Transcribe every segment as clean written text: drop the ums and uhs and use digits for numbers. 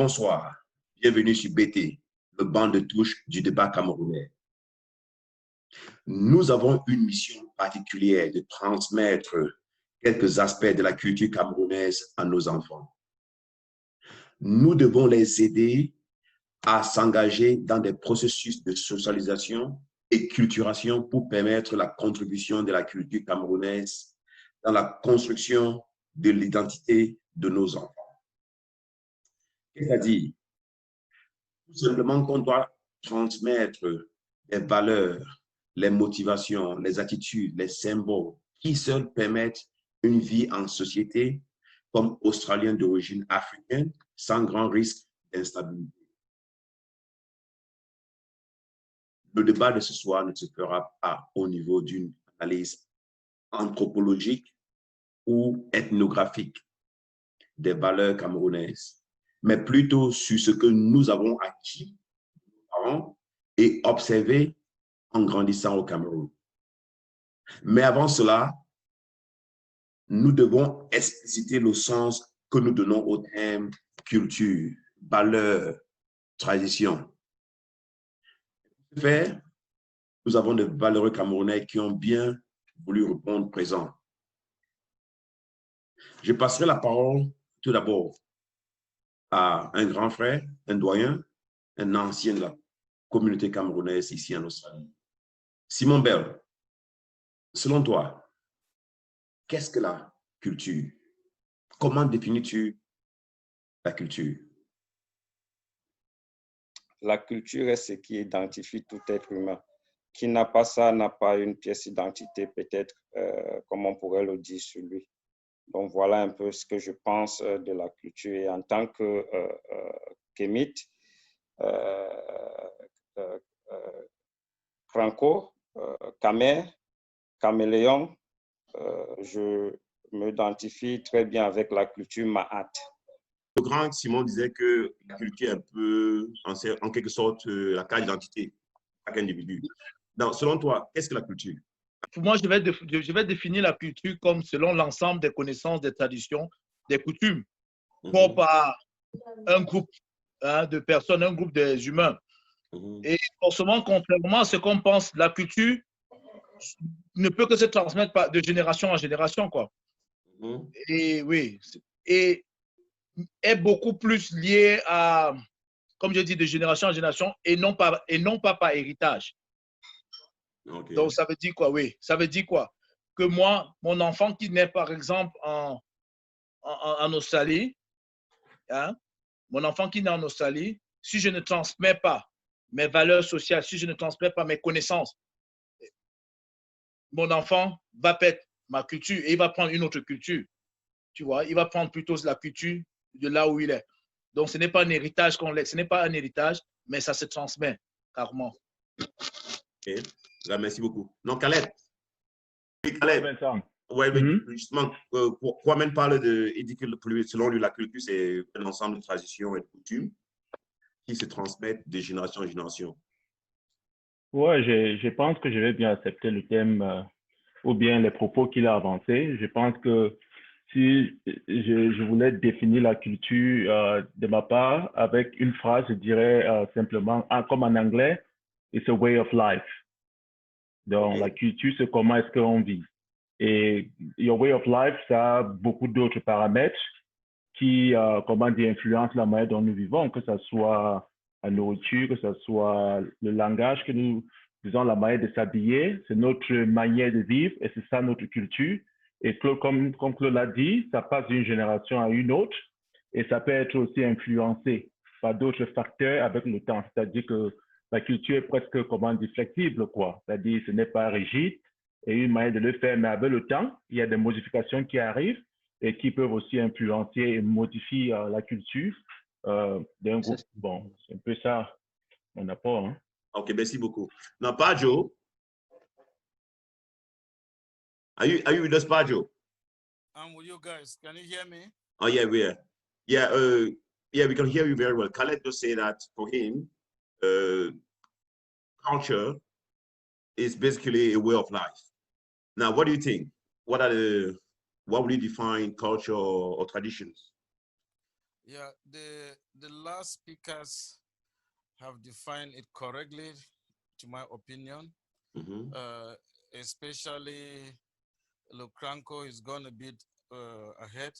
bonsoir. Bienvenue sur BT, le banc de touche du débat camerounais. Nous avons une mission particulière de transmettre quelques aspects de la culture camerounaise à nos enfants. Nous devons les aider à s'engager dans des processus de socialisation et culturation pour permettre la contribution de la culture camerounaise dans la construction de l'identité de nos enfants. C'est-à-dire, tout simplement qu'on doit transmettre les valeurs, les motivations, les attitudes, les symboles qui seuls permettent une vie en société comme Australien d'origine africaine sans grand risque d'instabilité. Le débat de ce soir ne se fera pas au niveau d'une analyse anthropologique ou ethnographique des valeurs camerounaises, mais plutôt sur ce que nous avons acquis et observé en grandissant au Cameroun. Mais avant cela, nous devons expliciter le sens que nous donnons au terme culture, valeur, tradition. En fait, nous avons de valeureux Camerounais qui ont bien voulu répondre présent. Je passerai la parole tout d'abord à un grand frère, un doyen, un ancien de la communauté camerounaise ici en Australie. Simon Bell, selon toi, qu'est-ce que la culture? Comment définis-tu la culture? La culture est ce qui identifie tout être humain. Qui n'a pas ça n'a pas une pièce d'identité, peut-être, comme on pourrait le dire sur lui. Donc, voilà un peu ce que je pense de la culture. Et en tant que kémite, franco, camer, caméléon, je m'identifie très bien avec la culture Mahat. Le grand Simon disait que la culture est un peu, en quelque sorte, la carte d'identité de chaque individu. Donc, selon toi, qu'est-ce que la culture? Pour moi, je vais définir la culture comme selon l'ensemble des connaissances, des traditions, des coutumes, propres à un groupe de personnes, un groupe des humains. Et forcément, contrairement à ce qu'on pense, la culture ne peut que se transmettre de génération en génération, quoi. Et oui, et est beaucoup plus lié à, comme je dis, de génération en génération et non pas par héritage. Okay. Donc, ça veut dire quoi? Oui, ça veut dire quoi? Que moi, mon enfant qui naît, par exemple, en Australie, hein, mon enfant qui naît en Australie, si je ne transmets pas mes valeurs sociales, si je ne transmets pas mes connaissances, mon enfant va perdre ma culture et il va prendre une autre culture. Tu vois, il va prendre plutôt la culture de là où il est. Donc, ce n'est pas un héritage qu'on laisse, ce n'est pas un héritage, mais ça se transmet carrément. Ok, là, merci beaucoup. Non, Caleb. Oui, Caleb. Oui, justement, pourquoi même parler de, il dit que selon lui, la culture, c'est un ensemble de traditions et de coutumes qui se transmettent de génération en génération. Oui, je pense que je vais bien accepter le thème ou bien les propos qu'il a avancés. Je pense que si je voulais définir la culture de ma part avec une phrase, je dirais simplement, comme en anglais, it's a way of life. Donc, la culture, c'est comment est-ce qu'on vit. Et your way of life, ça a beaucoup d'autres paramètres qui, influencent la manière dont nous vivons, que ce soit la nourriture, que ce soit le langage que nous disons, la manière de s'habiller, c'est notre manière de vivre et c'est ça notre culture. Et comme Claude l'a dit, ça passe d'une génération à une autre et ça peut être aussi influencé par d'autres facteurs avec le temps. C'est-à-dire que la culture est presque, flexible, quoi. C'est-à-dire ce n'est pas rigide et une manière de le faire, mais avec le temps, il y a des modifications qui arrivent et qui peuvent aussi influencer et modifier la culture d'un groupe. Bon, c'est un peu ça, mon apport. Hein. OK, merci beaucoup. Now, Pajo, are you with us, Pajo? I'm with you guys. Can you hear me? Oh, yeah, we are. Yeah, we can hear you very well. Khaled just say that for him, culture is basically a way of life. Now, what do you think? What would you define culture or traditions? Yeah, the last speakers have defined it correctly, to my opinion. Especially Lukranko is going a bit ahead.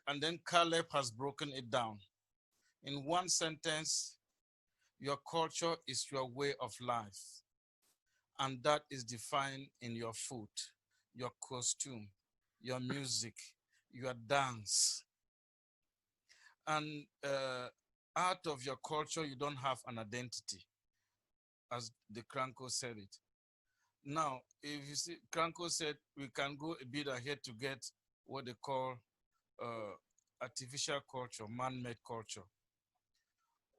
And then Caleb has broken it down. In one sentence, your culture is your way of life. And that is defined in your food, your costume, your music, your dance. And out of your culture, you don't have an identity, as the Kranko said it. Now, if you see, Kranko said we can go a bit ahead to get what they call artificial culture, man-made culture.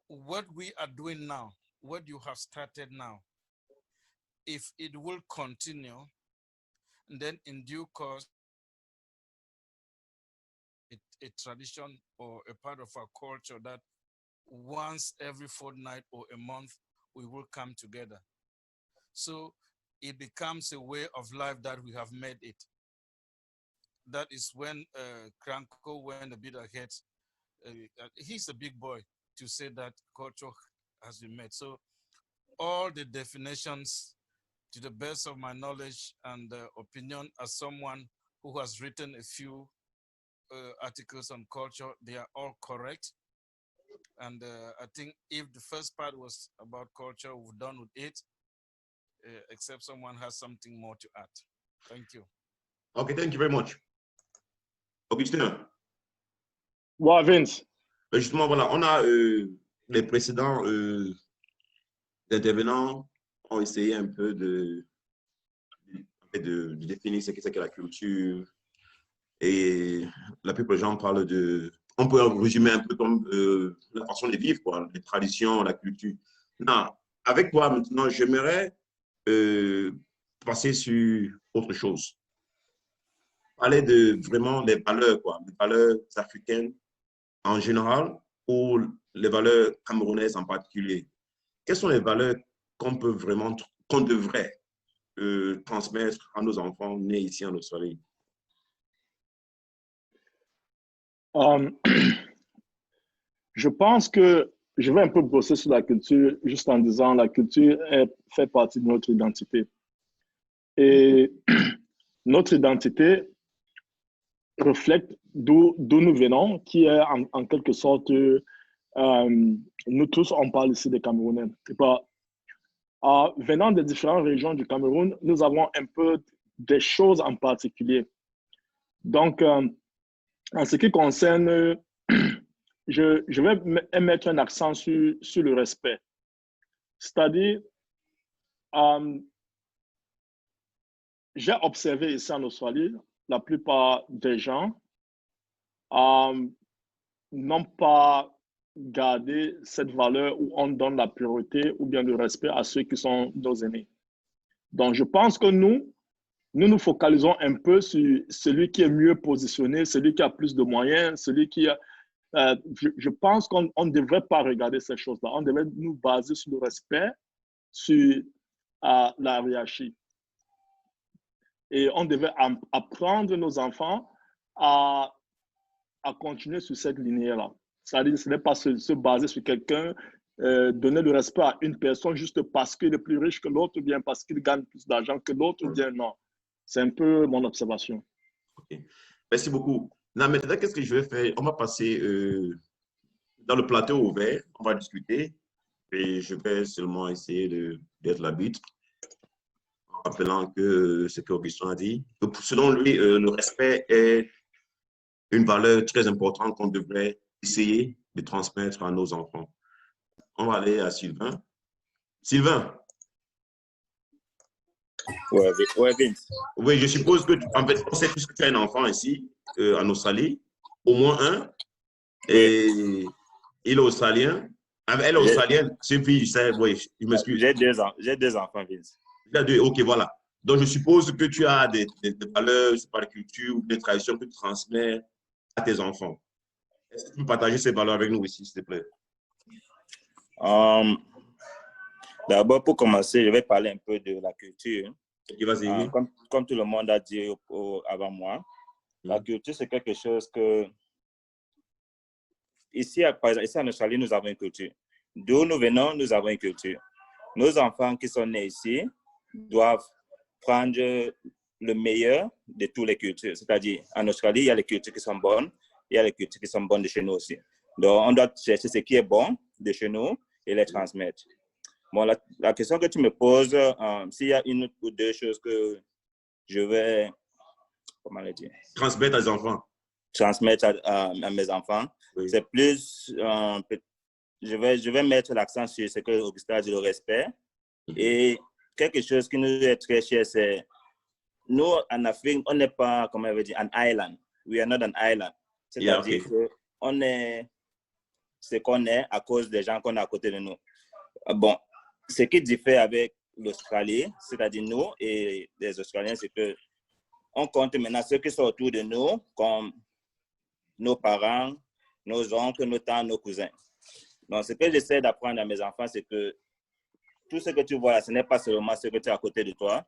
What we are doing now, what you have started now, if it will continue, then in due course, a tradition or a part of our culture that once every fortnight or a month, we will come together. So it becomes a way of life that we have made it. That is when Kranko went a bit ahead. He's a big boy to say that culture has been made. So all the definitions, to the best of my knowledge and opinion, as someone who has written a few articles on culture, they are all correct. And I think if the first part was about culture, we're done with it, except someone has something more to add. Thank you. Okay, thank you very much. Augustin. Ouais, Vince. Justement, voilà, on a les précédents intervenants ont essayé un peu de définir ce qu'est la culture. Et la plupart des gens parlent de... On peut résumer un peu comme la façon de vivre, quoi, les traditions, la culture. Non, avec toi, maintenant, j'aimerais passer sur autre chose. Parler de vraiment des valeurs, quoi, les valeurs africaines en général ou les valeurs camerounaises en particulier. Quelles sont les valeurs qu'on peut vraiment, qu'on devrait transmettre à nos enfants nés ici en Australie? Je pense que je vais un peu brosser sur la culture juste en disant la culture fait partie de notre identité. Et notre identité reflète d'où nous venons, qui est en quelque sorte, nous tous, on parle ici des Camerounais. Venant des différentes régions du Cameroun, nous avons un peu des choses en particulier. Donc, en ce qui concerne, je vais mettre un accent sur le respect. C'est-à-dire, j'ai observé ici en Australie, la plupart des gens n'ont pas gardé cette valeur où on donne la priorité ou bien le respect à ceux qui sont nos aînés. Donc, je pense que nous nous focalisons un peu sur celui qui est mieux positionné, celui qui a plus de moyens, celui qui a... je pense qu'on ne devrait pas regarder ces choses-là. On devrait nous baser sur le respect, sur la hiérarchie. Et on devait apprendre nos enfants à continuer sur cette lignée-là. C'est-à-dire, ce n'est pas se baser sur quelqu'un, donner le respect à une personne juste parce qu'il est plus riche que l'autre ou bien parce qu'il gagne plus d'argent que l'autre ou bien non. C'est un peu mon observation. Okay. Merci beaucoup. Non, maintenant, qu'est-ce que je vais faire? On va passer dans le plateau ouvert, on va discuter et je vais seulement essayer d'être l'arbitre en rappelant que ce qu'Augustin a dit. Donc, selon lui, le respect est une valeur très importante qu'on devrait essayer de transmettre à nos enfants. On va aller à Sylvain. Sylvain. Ouais, Vince. Oui, je suppose que, en fait, on sait tous que tu as un enfant ici, en Australie, au moins un, et il est australien. Elle est australienne, c'est une fille, je sais, oui, je m'excuse. J'ai deux enfants, Vince. Ok, voilà. Donc, je suppose que tu as des valeurs, c'est pas la culture ou des traditions que tu transmets à tes enfants. Est-ce que tu peux partager ces valeurs avec nous ici, s'il te plaît? D'abord, pour commencer, je vais parler un peu de la culture. Okay, vas-y. Comme tout le monde a dit avant moi, la culture, c'est quelque chose que ici, par exemple, ici en Australie, nous avons une culture. D'où nous venons, nous avons une culture. Nos enfants qui sont nés ici doivent prendre le meilleur de toutes les cultures. C'est-à-dire, en Australie, il y a les cultures qui sont bonnes, il y a les cultures qui sont bonnes de chez nous aussi. Donc, on doit chercher ce qui est bon de chez nous et les transmettre. Bon, la question que tu me poses, s'il y a une ou deux choses que je vais, comment le dire? Transmettre à les enfants. Transmettre à mes enfants, oui. C'est plus, je vais mettre l'accent sur ce que Augustin a dit, le respect. Et quelque chose qui nous est très cher, c'est nous, en Afrique, on n'est pas, comment on veut dire, an island. We are not an island. C'est-à-dire qu'on est ce qu'on est à cause des gens qu'on a à côté de nous. Bon, ce qui diffère avec l'Australie, c'est-à-dire nous et les Australiens, c'est que on compte maintenant ceux qui sont autour de nous, comme nos parents, nos oncles, nos tantes, nos cousins. Donc, ce que j'essaie d'apprendre à mes enfants, c'est que tout ce que tu vois là, ce n'est pas seulement ce que tu as à côté de toi,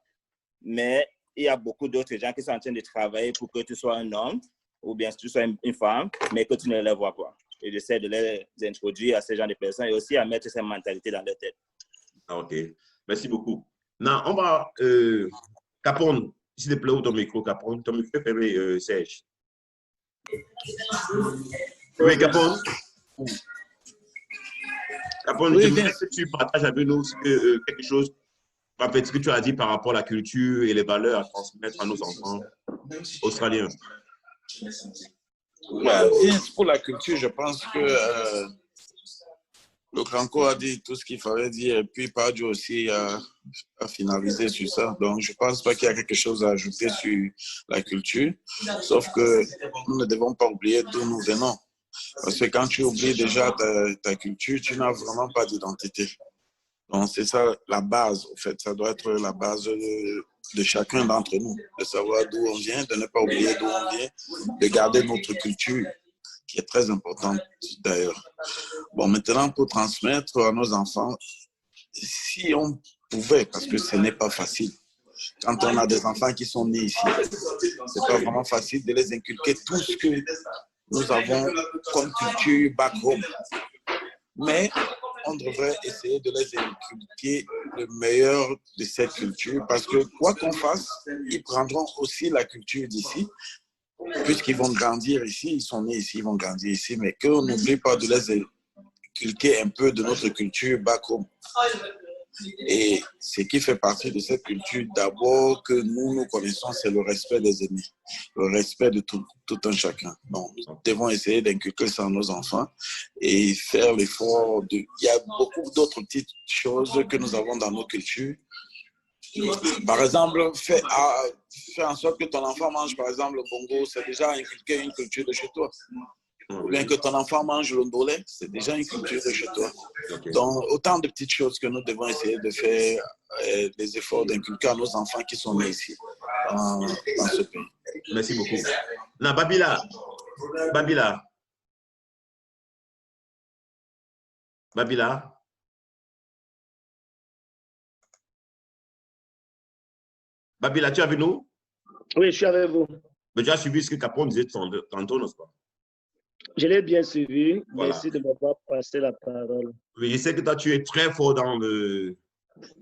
mais il y a beaucoup d'autres gens qui sont en train de travailler pour que tu sois un homme ou bien que tu sois une femme, mais que tu ne les vois pas. Et j'essaie de les introduire à ce genre de personnes et aussi à mettre cette mentalité dans leur tête. OK. Merci beaucoup. Non, on va... Capone, s'il te plaît, ouvre ton micro, Capone. Ton micro est fermé, Serge. Oui, Capone. Capone, oui, j'aimerais que tu partages avec nous quelque chose, en fait, ce que tu as dit par rapport à la culture et les valeurs à transmettre à nos enfants australiens. Bien, pour la culture, je pense que le Franco a dit tout ce qu'il fallait dire et puis Padio aussi a finalisé sur ça. Donc, je ne pense pas qu'il y a quelque chose à ajouter sur la culture, sauf que nous ne devons pas oublier d'où nous venons. Parce que quand tu oublies déjà ta culture, tu n'as vraiment pas d'identité. Donc, c'est ça la base, en fait. Ça doit être la base de chacun d'entre nous, de savoir d'où on vient, de ne pas oublier d'où on vient, de garder notre culture, qui est très importante d'ailleurs. Bon, maintenant, pour transmettre à nos enfants, si on pouvait, parce que ce n'est pas facile, quand on a des enfants qui sont nés ici, ce n'est pas vraiment facile de les inculquer tout ce que nous avons comme culture back home. Mais on devrait essayer de les inculquer le meilleur de cette culture parce que quoi qu'on fasse, ils prendront aussi la culture d'ici. Puisqu'ils vont grandir ici, ils sont nés ici, ils vont grandir ici, mais qu'on n'oublie pas de les inculquer un peu de notre culture back home. Et ce qui fait partie de cette culture, d'abord, que nous connaissons, c'est le respect des aînés, le respect de tout un chacun. Donc, nous devons essayer d'inculquer ça à nos enfants et faire l'effort de... Il y a beaucoup d'autres petites choses que nous avons dans nos cultures. Par exemple, fais en sorte que ton enfant mange, par exemple, le bongo, c'est déjà inculquer une culture de chez toi. Ou bien que ton enfant mange le ndolé, c'est déjà une culture de chez toi. Okay. Donc, autant de petites choses que nous devons essayer de faire des efforts d'inculquer à nos enfants qui sont nés ici, dans ce pays. Merci beaucoup. Non, Babila. Babila, tu es avec nous? Oui, je suis avec vous. Mais tu as suivi ce que Capone disait tantôt, n'est-ce pas? Je l'ai bien suivi. Voilà. Merci de m'avoir passé la parole. Oui, je sais que toi, tu es très fort dans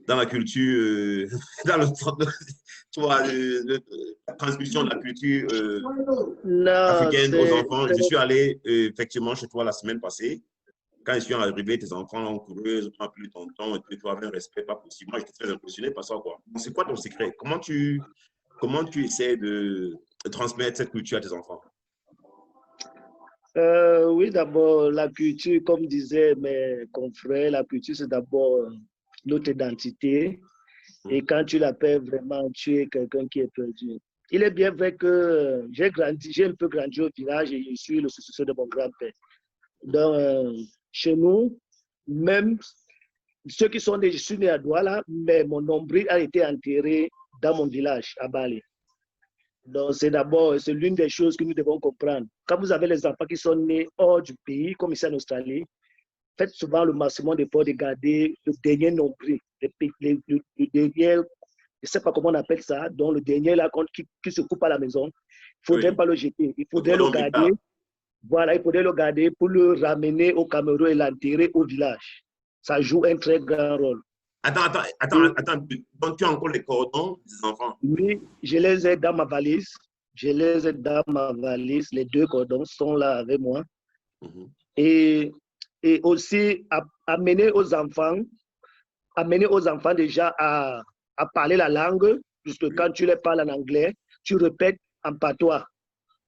la culture, dans la transmission de la culture africaine aux enfants. Je suis allé effectivement chez toi la semaine passée. Quand je suis arrivé, tes enfants ont couru, ils ont appelé ton temps, et puis tu avais un respect pas possible. Moi, j'étais très impressionné par ça, quoi. C'est quoi ton secret? Comment tu essaies de transmettre cette culture à tes enfants? Oui, d'abord, la culture, comme disaient mes confrères, la culture, c'est d'abord notre identité. Et quand tu la perds vraiment, tu es quelqu'un qui est perdu. Il est bien vrai que j'ai un peu grandi au village et je suis le successeur de mon grand-père. Donc, chez nous, même ceux qui sont nés, je suis né à Douala, mais mon nombril a été enterré dans mon village, à Bali. Donc, c'est l'une des choses que nous devons comprendre. Quand vous avez les enfants qui sont nés hors du pays, comme ici en Australie, faites souvent le maximum d'efforts de garder le dernier nombril, le dernier, je ne sais pas comment on appelle ça, donc le dernier là qui se coupe à la maison. Il ne faudrait pas le jeter, il faudrait le garder. Voilà, il faudrait le garder pour le ramener au Cameroun et l'enterrer au village. Ça joue un très grand rôle. Attends. Donc, tu as encore les cordons des enfants? Oui, je les ai dans ma valise. Je les ai dans ma valise. Les 2 cordons sont là avec moi. Et aussi, amener aux enfants déjà à parler la langue, puisque quand tu les parles en anglais, tu répètes en patois.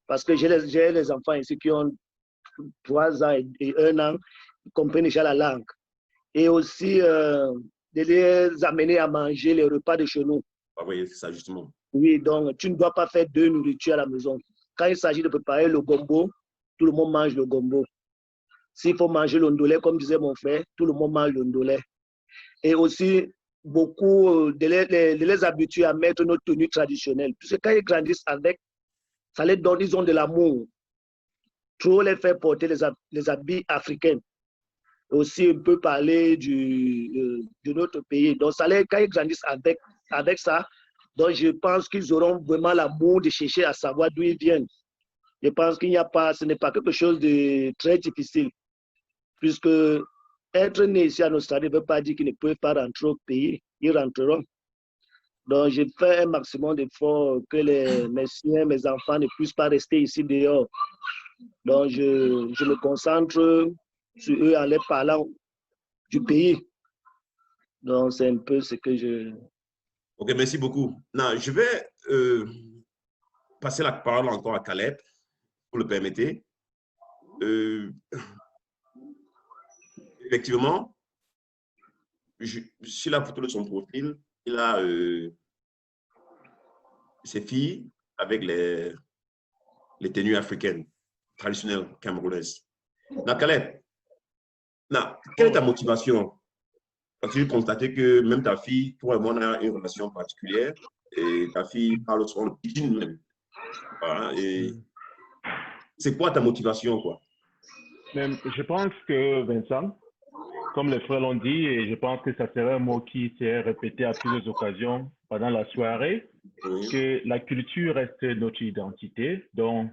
Parce que j'ai les enfants ici qui ont 3 ans et 1 an, ils comprennent déjà la langue. Et aussi, de les amener à manger les repas de chez nous. Ah oui, c'est ça justement. Oui, donc tu ne dois pas faire 2 nourritures à la maison. Quand il s'agit de préparer le gombo, tout le monde mange le gombo. S'il faut manger le ndolé, comme disait mon frère, tout le monde mange le ndolé. Et aussi, beaucoup de les habituer à mettre nos tenues traditionnelles. Puisque quand ils grandissent avec, ça les donne, ils ont de l'amour. Trop les faire porter les habits africains. Aussi, on peut parler de notre pays. Donc, ça les, quand ils grandissent avec ça, donc je pense qu'ils auront vraiment l'amour de chercher à savoir d'où ils viennent. Je pense qu'il n'y a pas, ce n'est pas quelque chose de très difficile. Puisque être né ici en Australie ne veut pas dire qu'ils ne peuvent pas rentrer au pays. Ils rentreront. Donc, je fais un maximum d'efforts que mes siens, mes enfants ne puissent pas rester ici dehors. Donc, je me concentre sur eux en les parlant du pays. Donc, c'est un peu ce que je... Ok, merci beaucoup. Non, je vais passer la parole encore à Caleb, vous le permettez. Effectivement, sur la photo de son profil, il a ses filles avec les tenues africaines, traditionnelles camerounaises. Donc, Caleb, quelle est ta motivation? Parce que j'ai constaté que même ta fille, toi et moi, on a une relation particulière et ta fille parle sur le pidgin même. Voilà, et c'est quoi ta motivation, quoi? Mais je pense que, Vincent, comme les frères l'ont dit, et je pense que ça serait un mot qui s'est répété à plusieurs occasions pendant la soirée, que la culture reste notre identité. Donc,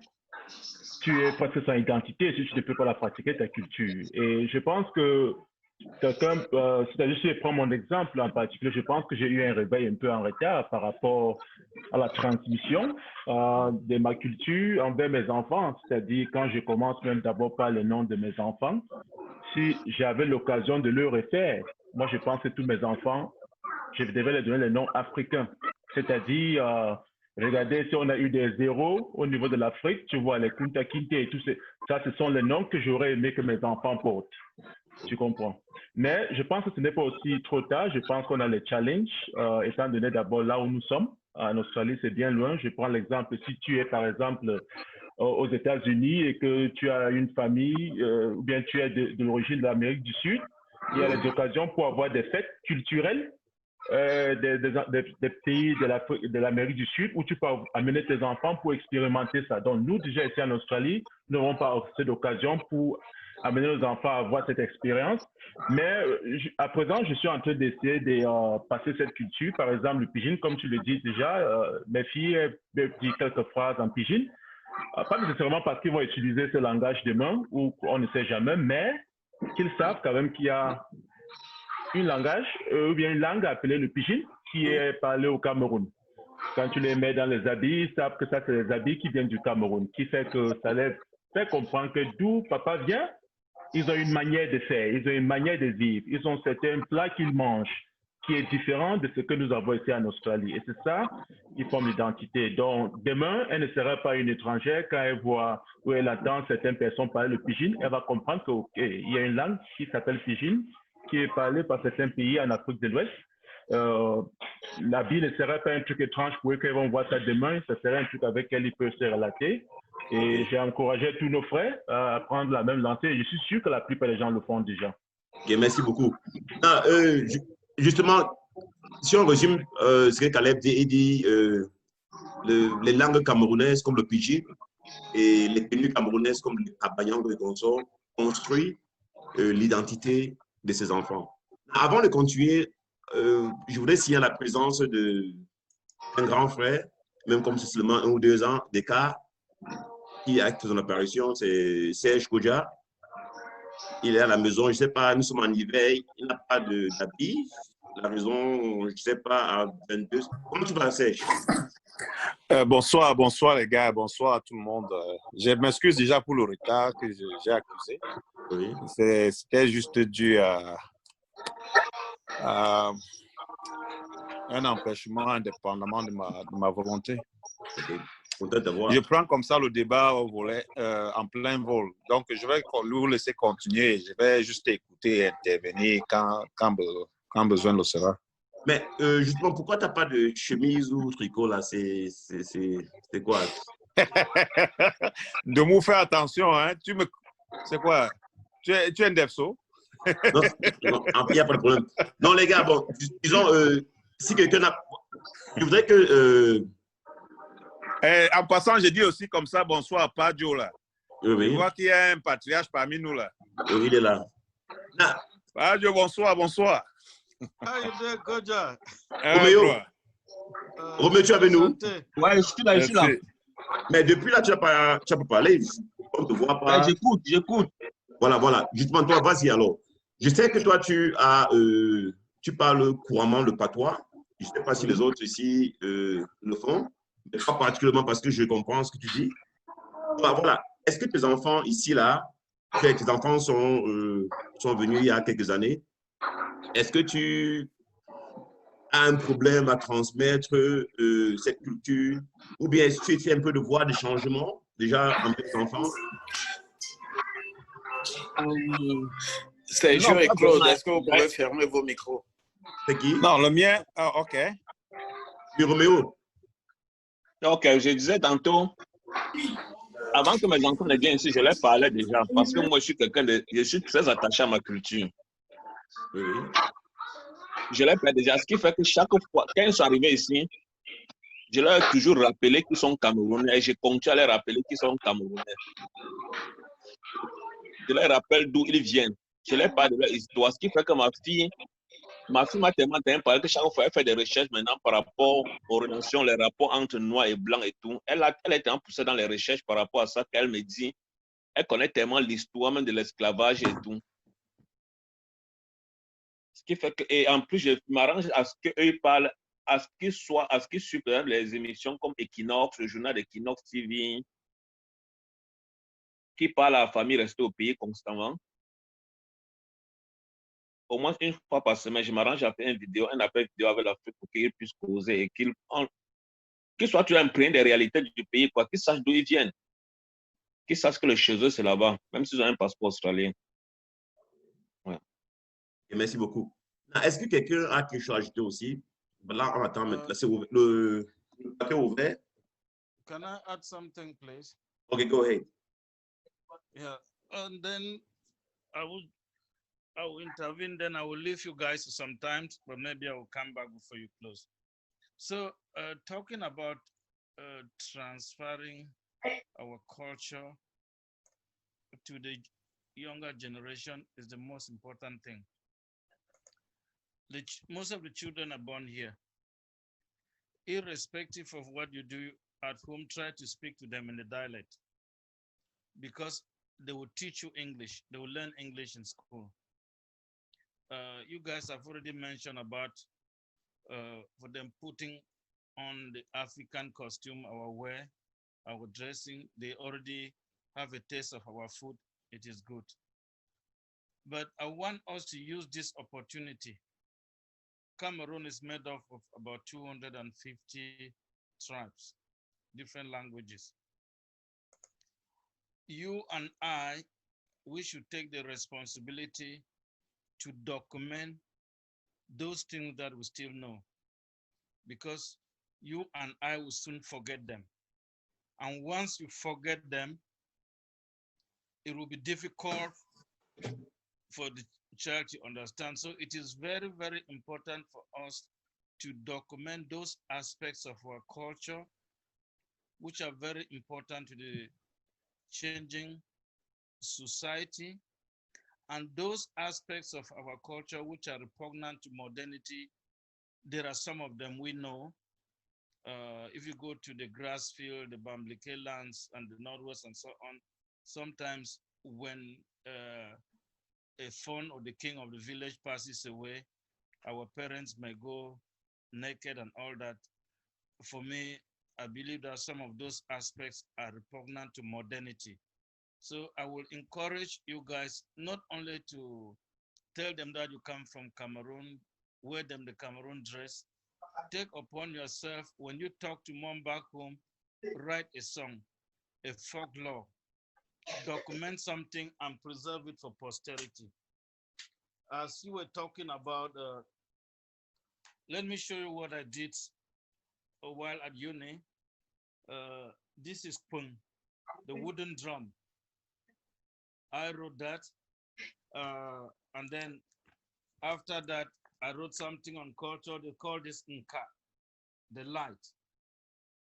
tu es presque sans identité si tu ne peux pas la pratiquer, ta culture. Et je pense que quelqu'un, c'est-à-dire si je prends mon exemple en particulier, je pense que j'ai eu un réveil un peu en retard par rapport à la transmission de ma culture envers mes enfants. C'est-à-dire quand je commence même d'abord par le nom de mes enfants, si j'avais l'occasion de le refaire, moi je pense que tous mes enfants, je devais leur donner les noms africains. C'est-à-dire, regardez, si on a eu des zéros au niveau de l'Afrique, tu vois, les Kunta Kinte et tout ça, ce sont les noms que j'aurais aimé que mes enfants portent. Tu comprends? Mais je pense que ce n'est pas aussi trop tard. Je pense qu'on a les challenges, étant donné d'abord là où nous sommes. En Australie, c'est bien loin. Je prends l'exemple, si tu es par exemple aux États-Unis et que tu as une famille, ou bien tu es de l'origine de l'Amérique du Sud, il y a des occasions pour avoir des fêtes culturelles des pays de l'Amérique du Sud où tu peux amener tes enfants pour expérimenter ça. Donc, nous, déjà ici en Australie, nous n'avons pas cette occasion pour amener nos enfants à avoir cette expérience. Mais à présent, je suis en train d'essayer de passer cette culture. Par exemple, le pidgin, comme tu le dis déjà, mes filles disent quelques phrases en pidgin. Pas nécessairement parce qu'ils vont utiliser ce langage demain ou on ne sait jamais, mais qu'ils savent quand même qu'il y a un langage ou bien une langue appelée le pidgin qui est parlé au Cameroun. Quand tu les mets dans les habits, ils savent que ça, c'est les habits qui viennent du Cameroun, qui fait que ça les fait comprendre que d'où papa vient, ils ont une manière de faire, ils ont une manière de vivre, ils ont certains plats qu'ils mangent qui est différent de ce que nous avons ici en Australie. Et c'est ça qui forme l'identité. Donc, demain, elle ne sera pas une étrangère quand elle voit ou elle entend certaines personnes parler le pidgin, elle va comprendre qu'il y a une langue qui s'appelle pidgin, qui est parlée par certains pays en Afrique de l'Ouest. L'habit ne serait pas un truc étrange pour eux qu'ils vont voir ça demain, ça serait un truc avec lequel ils peuvent se relater. Et j'ai encouragé tous nos frères à prendre la même lancée. Je suis sûr que la plupart des gens le font déjà. Ok, merci beaucoup. Justement, si on résume ce que Caleb dit, il dit les langues camerounaises comme le pidgin et les tenues camerounaises comme le kabayang et consorts construisent l'identité de ses enfants. Avant de continuer, je voudrais signaler la présence d'un grand frère, même comme c'est seulement 1 ou 2 ans d'écart, qui a fait son apparition, c'est Serge Kodja. Il est à la maison, je ne sais pas, nous sommes en hiver, il n'a pas d'habit. La raison, je ne sais pas, à 22. Comment tu vas, Serge? Bonsoir, bonsoir les gars, bonsoir à tout le monde. Je m'excuse déjà pour le retard que j'ai accusé. Oui. C'était juste dû à un empêchement indépendamment de ma volonté. Okay. Je prends comme ça le débat au volet, en plein vol. Donc, je vais vous laisser continuer. Je vais juste écouter et intervenir quand besoin le sera. Mais justement, pourquoi tu n'as pas de chemise ou tricot là? C'est quoi? De me faire attention, hein? C'est quoi? Tu es un DEFSO? Non, il n'y a pas de problème. Non, les gars, bon, disons, si quelqu'un a... Je voudrais que... En passant, j'ai dit aussi comme ça, bonsoir à Padio là. Oui. Je vois qu'il y a un patriarche parmi nous là. Oui, il est là. Padio, bonsoir, bonsoir. How you doing, Kodja? Roméo, tu es avec nous? Ouais, je suis là, Mais depuis là, tu n'as pas parlé. On ne te voit pas. Ouais, j'écoute. Voilà. Justement, toi, vas-y alors. Je sais que toi, tu parles couramment le patois. Je ne sais pas si les autres ici le font, mais pas particulièrement parce que je comprends ce que tu dis. Voilà. Est-ce que tes enfants ici, là, tes enfants sont venus il y a quelques années? Est-ce que tu as un problème à transmettre cette culture? Ou bien est-ce que tu essaies un peu de voir des changements déjà en tes enfants? Sergio et Claude, est-ce que vous pouvez fermer vos micros? C'est qui? Non, le mien, ok. Oui, Roméo. Ok, je disais tantôt, avant que mes enfants ne viennent ici, je leur parlais déjà, parce que moi, je suis très attaché à ma culture. Oui. Je leur parlais déjà, ce qui fait que chaque fois, quand ils sont arrivés ici, je leur ai toujours rappelé qu'ils sont Camerounais et je continue à leur rappeler qu'ils sont Camerounais. Je leur rappelle d'où ils viennent. Je leur parle de leur histoire, ce qui fait que ma fille m'a tellement parlé que chaque fois, elle fait des recherches maintenant par rapport aux relations, les rapports entre noirs et blancs et tout. Elle est tellement poussée dans les recherches par rapport à ça qu'elle me dit, elle connaît tellement l'histoire même de l'esclavage et tout. Ce qui fait que, et en plus, je m'arrange à ce qu'eux parlent, à ce qu'ils suivent les émissions comme Equinox, le journal d'Equinox TV, qui parle à la famille restée au pays constamment. Au moins une fois par semaine, je m'arrange à faire un appel vidéo avec l'Afrique pour qu'ils puissent causer et qu'ils soient imprégné des réalités du pays, quoi, qu'ils sachent d'où ils viennent, qu'ils sachent que le chez eux, c'est là-bas, même s'ils ont un passeport australien. Ouais. Et merci beaucoup. Est-ce que quelqu'un a quelque chose à ajouter aussi? Là, on attend maintenant. Le paquet ouvert. Can I add something, please? Okay, go ahead. Yeah, and then I will intervene, then I will leave you guys sometimes, but maybe I will come back before you close. So talking about transferring our culture to the younger generation is the most important thing. Most of the children are born here. Irrespective of what you do at home, try to speak to them in the dialect, because they will teach you English. They will learn English in school. You guys have already mentioned about for them putting on the African costume, our wear, our dressing. They already have a taste of our food. It is good. But I want us to use this opportunity. Cameroon is made up of about 250 tribes, different languages. You and I, we should take the responsibility to document those things that we still know, because you and I will soon forget them. And once you forget them, it will be difficult for the child to understand. So it is very, very important for us to document those aspects of our culture, which are very important to the changing society. And those aspects of our culture which are repugnant to modernity, there are some of them we know. if you go to the grass field, the Bambileke lands and the Northwest and so on, sometimes when a fawn or the king of the village passes away, our parents may go naked and all that. For me, I believe that some of those aspects are repugnant to modernity. So I will encourage you guys not only to tell them that you come from Cameroon, wear them the Cameroon dress, take upon yourself, when you talk to mom back home, write a song, a folklore, document something and preserve it for posterity. As you were talking about, let me show you what I did a while at uni. This is Pung, the wooden drum. I wrote that. And then after that, I wrote something on culture. They call this Nka, the light.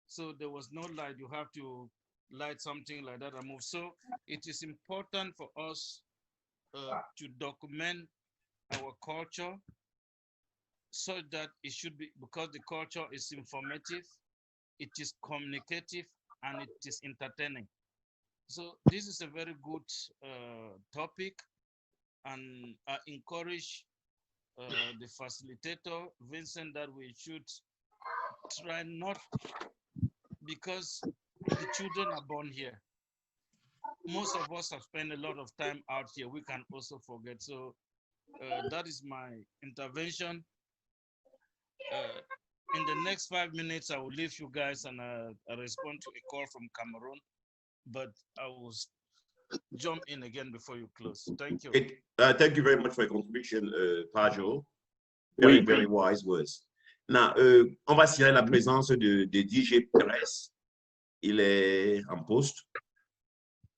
So there was no light. You have to light something like that and move. So it is important for us to document our culture so that it should be, because the culture is informative, it is communicative, and it is entertaining. So this is a very good topic, and I encourage the facilitator, Vincent, that we should try not, because the children are born here. Most of us have spent a lot of time out here. We can also forget. So that is my intervention. In the next 5 minutes, I will leave you guys and I respond to a call from Cameroon, but I will jump in again before you close. Thank you. Thank you very much for your contribution, Pajo. Very wise words. Now, on va signaler la présence de DJ Perez. Il est en poste.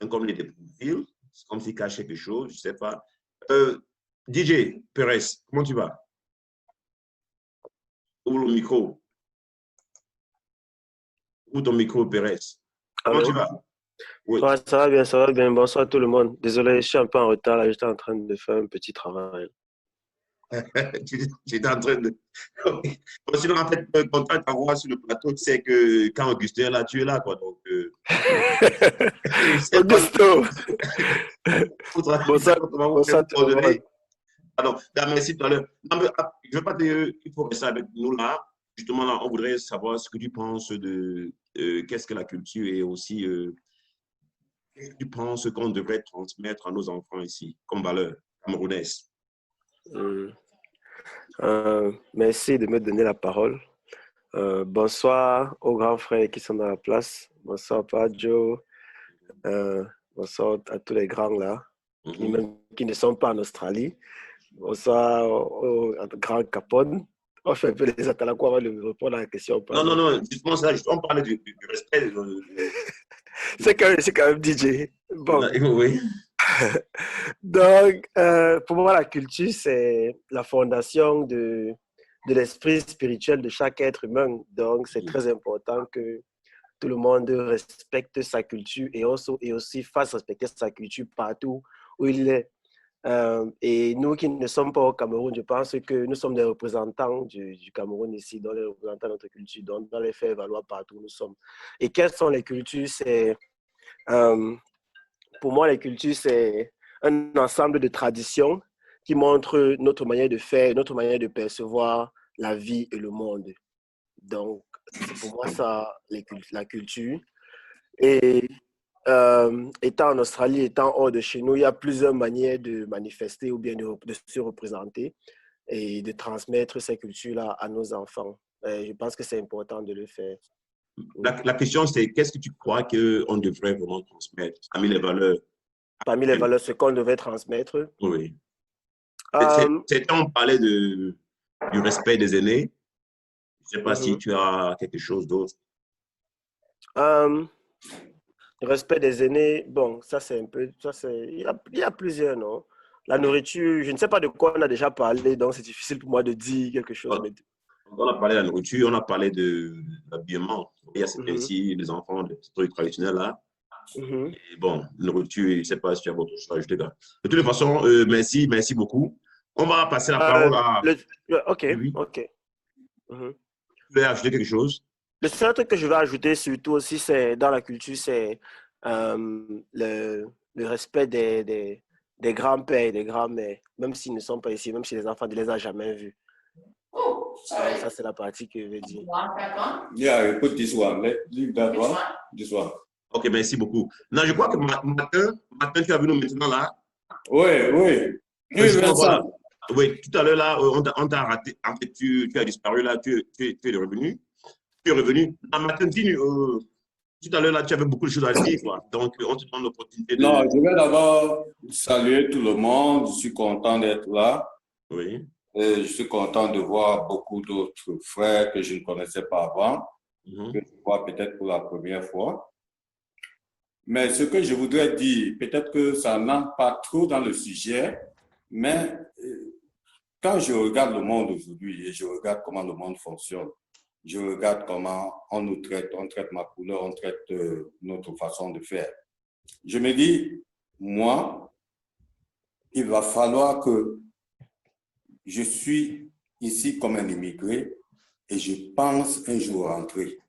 Comme il était profil, c'est comme s'il cache quelque chose, je ne sais pas. DJ Perez, comment tu vas? Ouvre le micro. Ouvre ton micro, Perez. Comment tu vas? Oui. Ouais, ça va bien, ça va bien. Bonsoir à tout le monde. Désolé, je suis un peu en retard, là. J'étais en train de faire un petit travail. J'étais en train de... Bon, sinon, en fait, content de t'avoir sur le plateau, tu sais que quand Augustin est là, tu es là, quoi. Donc, Augusto! Bonsoir tout le monde. Alors, merci tout à l'heure. Je ne veux pas dire, il faut rester avec nous là. Justement, là, on voudrait savoir ce que tu penses de qu'est-ce que la culture et aussi qu'est-ce que tu penses qu'on devrait transmettre à nos enfants ici comme valeur camerounaise. Merci de me donner la parole. Bonsoir aux grands frères qui sont dans la place. Bonsoir Pajo. Bonsoir à tous les grands là, qui ne sont pas en Australie. Bonsoir au grand Capone. On fait un peu les Atalakois avant de répondre à la question. Non, justement, ça, on parlait du respect. C'est quand même DJ. Bon. Oui. Donc, pour moi, la culture, c'est la fondation de l'esprit spirituel de chaque être humain. Donc, c'est très important que tout le monde respecte sa culture et aussi fasse respecter sa culture partout où il est. Et nous qui ne sommes pas au Cameroun, je pense que nous sommes des représentants du Cameroun ici, dans les représentants de notre culture, donc dans les faire valoir partout où nous sommes. Et quelles sont les cultures? Pour moi, les cultures, c'est un ensemble de traditions qui montrent notre manière de faire, notre manière de percevoir la vie et le monde. Donc, c'est pour moi ça, la culture. Et étant en Australie, étant hors de chez nous, il y a plusieurs manières de manifester ou bien de se représenter et de transmettre ces cultures-là à nos enfants. Et je pense que c'est important de le faire. La question, c'est qu'est-ce que tu crois qu'on devrait vraiment transmettre parmi les valeurs? Parmi les valeurs, ce qu'on devrait transmettre? Oui. On parlait du respect des aînés. Je ne sais pas si tu as quelque chose d'autre. Le respect des aînés, bon, ça c'est un peu... Il y a plusieurs, non? La nourriture, je ne sais pas de quoi on a déjà parlé, donc c'est difficile pour moi de dire quelque chose. Mais... On a parlé de la nourriture, on a parlé de l'habillement. Il y a ici les enfants, des trucs traditionnels là. Et bon, nourriture, je ne sais pas si tu as autre chose à ajouter là. De toutes les façons, merci beaucoup. On va passer la parole à... Ok. Tu veux ajouter quelque chose? Le seul truc que je vais ajouter surtout aussi, c'est dans la culture, c'est le respect des grands-pères et des grands-mères, même s'ils ne sont pas ici, même si les enfants ne les ont jamais vus. Ça, c'est la partie que je veux dire. Yeah, put this one. Leave that one. This one. Ok, merci beaucoup. Non, je crois que matin, tu as vu nous maintenant là. Oui, oui. Oui, voilà. Oui, tout à l'heure là, on t'a raté. En fait, tu as disparu là, tu es revenu. Tu es revenu. Matin, tout à l'heure là, tu avais beaucoup de choses à dire, quoi. Donc, on te donne l'opportunité de... Non, je vais d'abord saluer tout le monde. Je suis content d'être là. Oui. Je suis content de voir beaucoup d'autres frères que je ne connaissais pas avant, que je vois peut-être pour la première fois. Mais ce que je voudrais dire, peut-être que ça n'entre pas trop dans le sujet, mais quand je regarde le monde aujourd'hui et je regarde comment le monde fonctionne, je regarde comment on nous traite, on traite ma couleur, on traite notre façon de faire. Je me dis, moi, il va falloir que je suis ici comme un immigré et je pense un jour rentrer.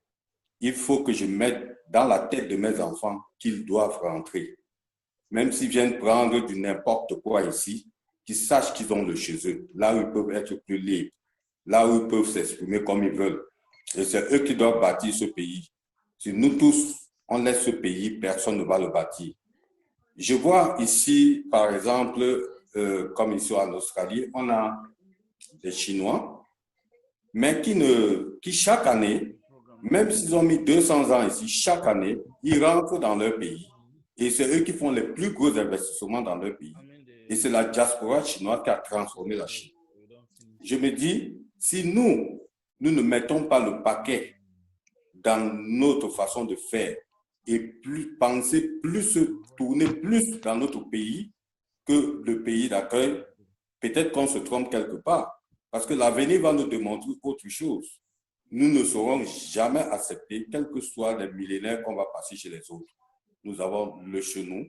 Il faut que je mette dans la tête de mes enfants qu'ils doivent rentrer. Même s'ils viennent prendre du n'importe quoi ici, qu'ils sachent qu'ils ont le chez eux, là où ils peuvent être plus libres, là où ils peuvent s'exprimer comme ils veulent. Et c'est eux qui doivent bâtir ce pays. Si nous tous, on laisse ce pays, personne ne va le bâtir. Je vois ici, par exemple, comme ici en Australie, on a des Chinois, mais qui chaque année, même s'ils ont mis 200 ans ici, chaque année, ils rentrent dans leur pays. Et c'est eux qui font les plus gros investissements dans leur pays. Et c'est la diaspora chinoise qui a transformé la Chine. Je me dis, si nous ne mettons pas le paquet dans notre façon de faire et penser plus, se tourner plus dans notre pays que le pays d'accueil, peut-être qu'on se trompe quelque part. Parce que l'avenir va nous démontrer autre chose. Nous ne serons jamais acceptés, quels que soient les millénaires qu'on va passer chez les autres. Nous avons le chez nous.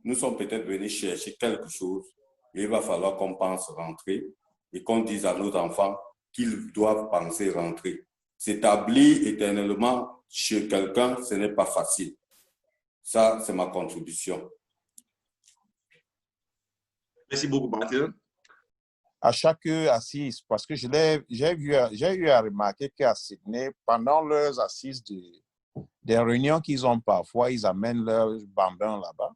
Nous sommes peut-être venus chercher quelque chose. Et il va falloir qu'on pense rentrer et qu'on dise à nos enfants qu'ils doivent penser rentrer. S'établir éternellement chez quelqu'un, ce n'est pas facile. Ça, c'est ma contribution. Merci beaucoup, Martin. À chaque assise, parce que j'ai eu à remarquer qu'à Sydney, pendant leurs assises des réunions qu'ils ont parfois, ils amènent leurs bambins là-bas.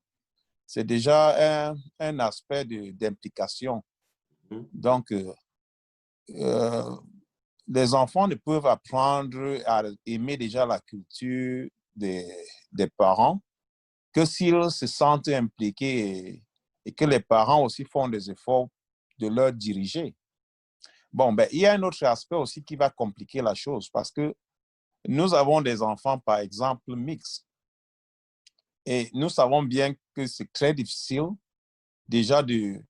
C'est déjà un aspect d'implication. Donc, les enfants ne peuvent apprendre à aimer déjà la culture des parents que s'ils se sentent impliqués et que les parents aussi font des efforts de leur diriger. Bon, ben, il y a un autre aspect aussi qui va compliquer la chose parce que nous avons des enfants, par exemple, mixtes. Et nous savons bien que c'est très difficile déjà de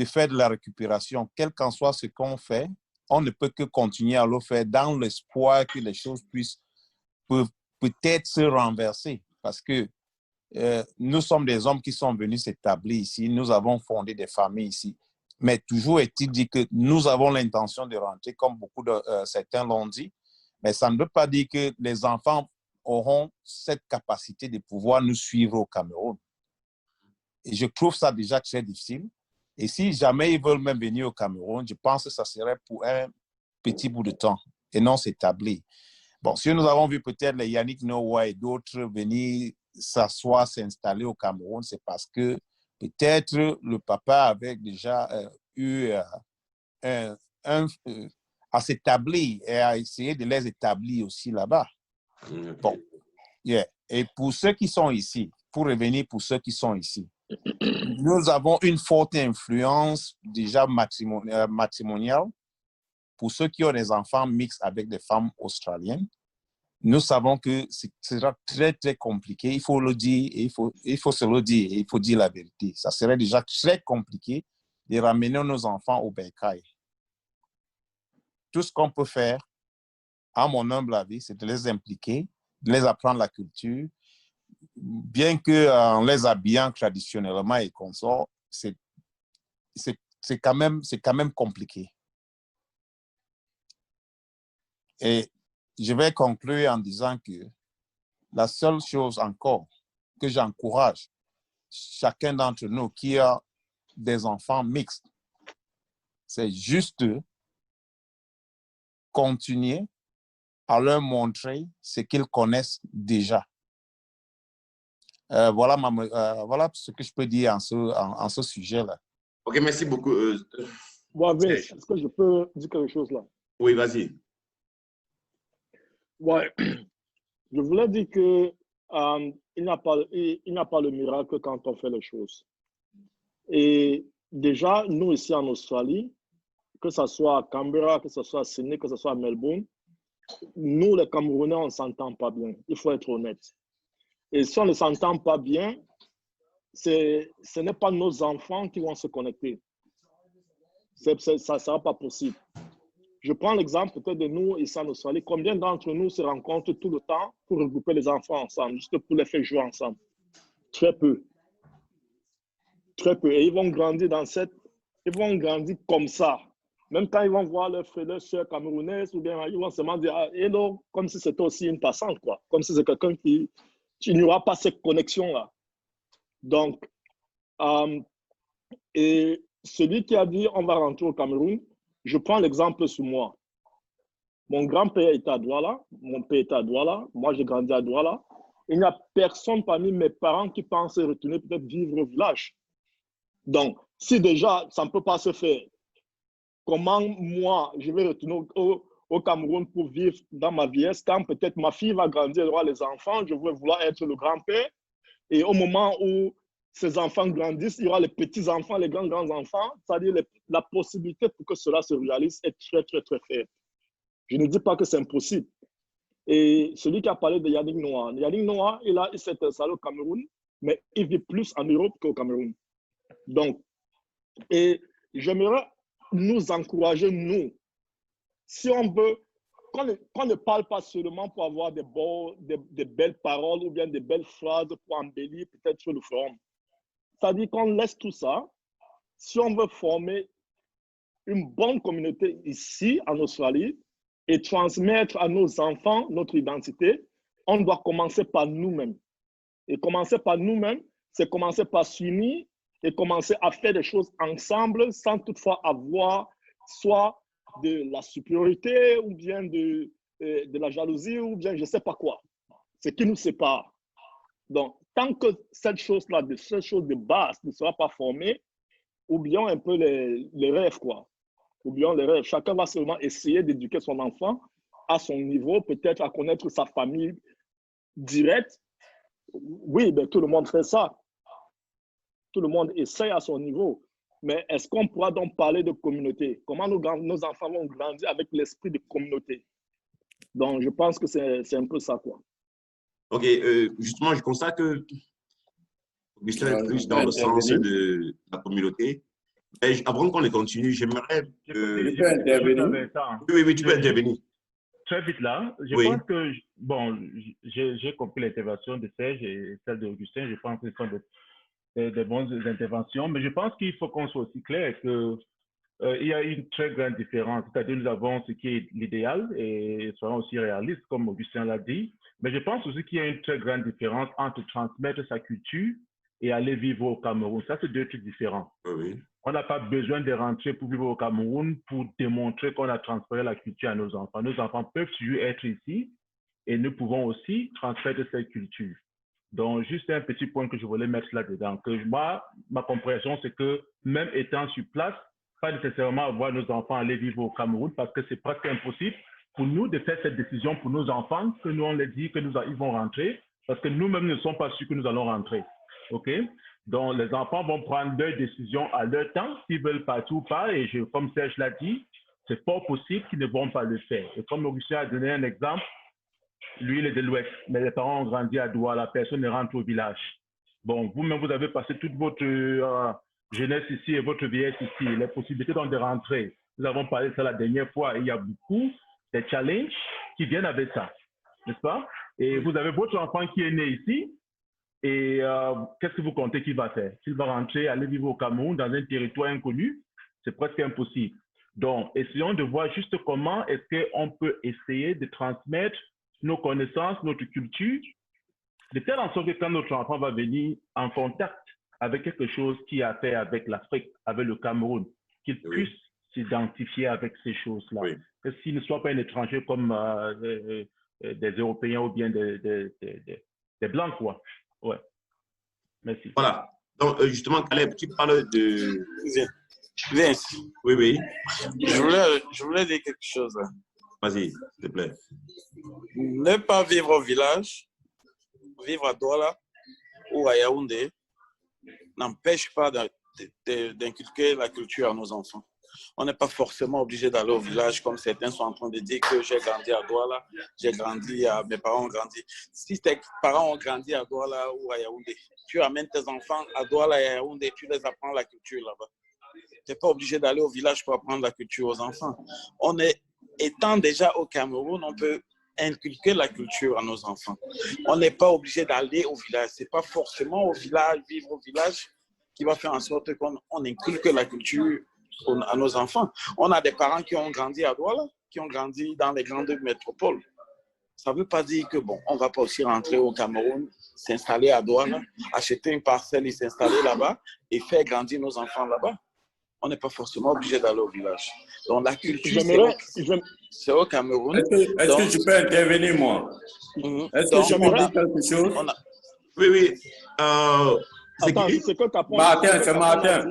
faire de la récupération. Quel qu'en soit ce qu'on fait, on ne peut que continuer à le faire dans l'espoir que les choses peuvent peut-être se renverser parce que nous sommes des hommes qui sont venus s'établir ici, nous avons fondé des familles ici. Mais toujours est-il dit que nous avons l'intention de rentrer, comme beaucoup de certains l'ont dit, mais ça ne veut pas dire que les enfants auront cette capacité de pouvoir nous suivre au Cameroun. Et je trouve ça déjà très difficile. Et si jamais ils veulent même venir au Cameroun, je pense que ça serait pour un petit bout de temps et non s'établir. Bon, si nous avons vu peut-être les Yannick Noah et d'autres venir s'asseoir, s'installer au Cameroun, c'est parce que peut-être le papa avait déjà eu à s'établir et à essayer de les établir aussi là-bas. Bon, yeah. Et pour ceux qui sont ici, pour revenir pour ceux qui sont ici, nous avons une forte influence déjà matrimoniale pour ceux qui ont des enfants mixtes avec des femmes australiennes. Nous savons que ce sera très, très compliqué. Il faut le dire, il faut se le dire, il faut dire la vérité. Ça serait déjà très compliqué de ramener nos enfants au bercail. Tout ce qu'on peut faire, à mon humble avis, c'est de les impliquer, de les apprendre la culture. Bien qu'en les habillant traditionnellement et consorts, c'est quand même compliqué. Et je vais conclure en disant que la seule chose encore que j'encourage chacun d'entre nous qui a des enfants mixtes, c'est juste de continuer à leur montrer ce qu'ils connaissent déjà. Voilà ce que je peux dire en ce sujet-là. OK, merci beaucoup. Est-ce que je peux dire quelque chose là? Oui, vas-y. Ouais, je voulais dire que il n'y a pas le miracle quand on fait les choses. Et déjà, nous ici en Australie, que ce soit à Canberra, que ce soit à Sydney, que ce soit à Melbourne, nous les Camerounais, on ne s'entend pas bien. Il faut être honnête. Et si on ne s'entend pas bien, ce n'est pas nos enfants qui vont se connecter. Ça ne sera pas possible. Je prends l'exemple peut-être de nous ici en Australie. Combien d'entre nous se rencontrent tout le temps pour regrouper les enfants ensemble, juste pour les faire jouer ensemble? Très peu. Très peu. Et ils vont grandir comme ça. Même quand ils vont voir leurs frères, leurs soeurs camerounaises, ou bien ils vont seulement dire « hello », comme si c'était aussi une passante, quoi. Comme si c'est quelqu'un qui... Il n'y aura pas cette connexion-là. Donc, et celui qui a dit « on va rentrer au Cameroun », je prends l'exemple sur moi. Mon grand-père était à Douala, mon père était à Douala, moi j'ai grandi à Douala. Il n'y a personne parmi mes parents qui pense retourner peut-être vivre au village. Donc, si déjà ça ne peut pas se faire, comment moi je vais retourner au Cameroun pour vivre dans ma vieillesse quand peut-être ma fille va grandir, elle aura les enfants, je vais vouloir être le grand-père. Et au moment où ces enfants grandissent, il y aura les petits-enfants, les grands-enfants, c'est-à-dire la possibilité pour que cela se réalise est très, très, très faible. Je ne dis pas que c'est impossible. Et celui qui a parlé de Yannick Noah, il s'est installé au Cameroun, mais il vit plus en Europe qu'au Cameroun. Donc, et j'aimerais nous encourager, nous, si on veut, qu'on ne parle pas seulement pour avoir des belles paroles ou bien des belles phrases pour embellir peut-être sur le forum. C'est-à-dire qu'on laisse tout ça. Si on veut former une bonne communauté ici en Australie et transmettre à nos enfants notre identité, on doit commencer par nous-mêmes. Et commencer par nous-mêmes, c'est commencer par s'unir et commencer à faire des choses ensemble sans toutefois avoir soit de la supériorité ou bien de la jalousie ou bien je ne sais pas quoi. Ce qui nous sépare. Donc, tant que cette chose-là, cette chose de base ne sera pas formée, oublions un peu les rêves, quoi. Oublions les rêves. Chacun va seulement essayer d'éduquer son enfant à son niveau, peut-être à connaître sa famille directe. Oui, ben, tout le monde fait ça. Tout le monde essaie à son niveau. Mais est-ce qu'on pourra donc parler de communauté? Comment nos enfants vont grandir avec l'esprit de communauté? Donc, je pense que c'est un peu ça, quoi. OK. Justement, je constate que Augustin est plus dans le sens de la communauté. Mais avant qu'on ne continue, j'aimerais... Tu peux intervenir? Oui, tu peux intervenir. Très vite là, je pense que, bon, j'ai compris l'intervention de Serge et celle d'Augustin. Je pense que ce sont des bonnes interventions, mais je pense qu'il faut qu'on soit aussi clair que il y a une très grande différence. C'est-à-dire nous avons ce qui est l'idéal et soyons aussi réalistes, comme Augustin l'a dit, mais je pense aussi qu'il y a une très grande différence entre transmettre sa culture et aller vivre au Cameroun. Ça, c'est deux trucs différents. Oui. On n'a pas besoin de rentrer pour vivre au Cameroun pour démontrer qu'on a transféré la culture à nos enfants. Nos enfants peuvent toujours être ici et nous pouvons aussi transmettre cette culture. Donc, juste un petit point que je voulais mettre là-dedans, que moi, ma compréhension, c'est que même étant sur place, pas nécessairement voir nos enfants aller vivre au Cameroun parce que c'est presque impossible pour nous de faire cette décision pour nos enfants, que nous, on les dit ils vont rentrer parce que nous-mêmes ne sommes pas sûrs que nous allons rentrer. OK? Donc, les enfants vont prendre leurs décisions à leur temps, s'ils veulent partir ou pas. Et comme Serge l'a dit, c'est pas possible qu'ils ne vont pas le faire. Et comme Augustin a donné un exemple, lui, il est de l'Ouest, mais les parents ont grandi à Douala, personne ne rentre au village. Bon, vous-même, vous avez passé toute votre jeunesse ici et votre vieillesse ici, les possibilités de rentrer. Nous avons parlé de ça la dernière fois, et il y a beaucoup de challenges qui viennent avec ça, n'est-ce pas? Et vous avez votre enfant qui est né ici, et qu'est-ce que vous comptez qu'il va faire? S'il va rentrer, aller vivre au Cameroun dans un territoire inconnu, c'est presque impossible. Donc, essayons de voir juste comment est-ce qu'on peut essayer de transmettre nos connaissances, notre culture, de telle en sorte que quand notre enfant va venir en contact avec quelque chose qui a fait avec l'Afrique, avec le Cameroun, qu'il puisse s'identifier avec ces choses-là. Que s'il ne soit pas un étranger comme des Européens ou bien des Blancs, quoi. Ouais. Merci. Voilà. Donc, justement, Caleb, tu parles de... Vince. Oui, oui. Je voulais dire quelque chose. Vas-y, s'il te plaît. Ne pas vivre au village, vivre à Douala ou à Yaoundé, n'empêche pas d'inculquer la culture à nos enfants. On n'est pas forcément obligé d'aller au village comme certains sont en train de dire que j'ai grandi à Douala, mes parents ont grandi. Si tes parents ont grandi à Douala ou à Yaoundé, tu amènes tes enfants à Douala et à Yaoundé, tu les apprends la culture là-bas. Tu n'es pas obligé d'aller au village pour apprendre la culture aux enfants. Étant déjà au Cameroun, on peut inculquer la culture à nos enfants. On n'est pas obligé d'aller au village. Ce n'est pas forcément au village, vivre au village, qui va faire en sorte qu'on inculque la culture à nos enfants. On a des parents qui ont grandi à Douala, qui ont grandi dans les grandes métropoles. Ça ne veut pas dire que, on ne va pas aussi rentrer au Cameroun, s'installer à Douala, acheter une parcelle et s'installer là-bas et faire grandir nos enfants là-bas. On n'est pas forcément obligé d'aller au village. Donc, la culture, c'est au Cameroun. Est-ce que je peux intervenir, moi? Est-ce que je peux dire quelque chose? Oui. Attends, c'est quoi ta Martin, c'est Martin.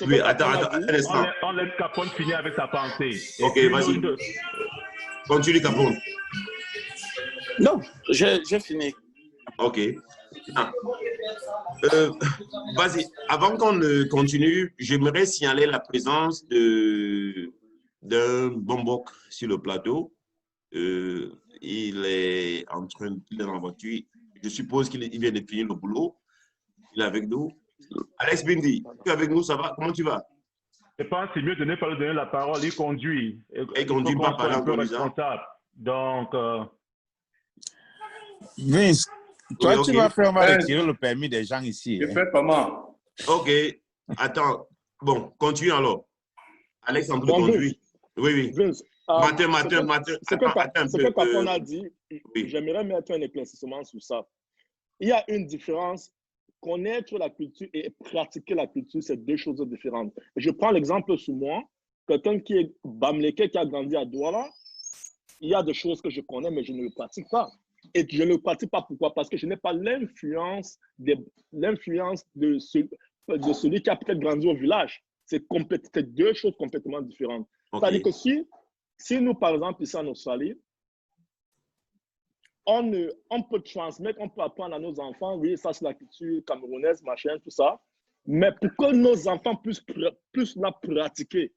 Oui, attends, un instant. On laisse Capone finir avec sa pensée. Ok, vas-y. Continue, Capone. Non, j'ai fini. Ok. Vas-y, avant qu'on continue, j'aimerais signaler la présence d'un Bombok sur le plateau. Il est en voiture. Je suppose qu'il vient de finir le boulot. Il est avec nous. Alex Bindi, tu es avec nous, ça va? Comment tu vas? Je pense que c'est mieux de ne pas lui donner la parole. Il conduit. Il conduit pas par un peu responsable. Donc... Vince, toi, oui, tu vas faire mal retirer le permis des gens ici. Je fais comment? Ok. Attends. Bon, continue alors. Alexandre conduit. Oui. Vince, Matin. Ce que Capone a dit, j'aimerais mettre un éclaircissement sur ça. Il y a une différence. Connaître la culture et pratiquer la culture, c'est deux choses différentes. Je prends l'exemple sur moi. Quelqu'un qui est Bamléké, qui a grandi à Douala, il y a des choses que je connais, mais je ne le pratique pas. Et je ne le pratique pas. Pourquoi? Parce que je n'ai pas l'influence de celui qui a peut-être grandi au village. C'est deux choses complètement différentes. Okay. C'est-à-dire que si nous, par exemple, ici en Australie, on peut transmettre, on peut apprendre à nos enfants, oui, ça c'est la culture camerounaise, machin, tout ça. Mais pour que nos enfants puissent la pratiquer,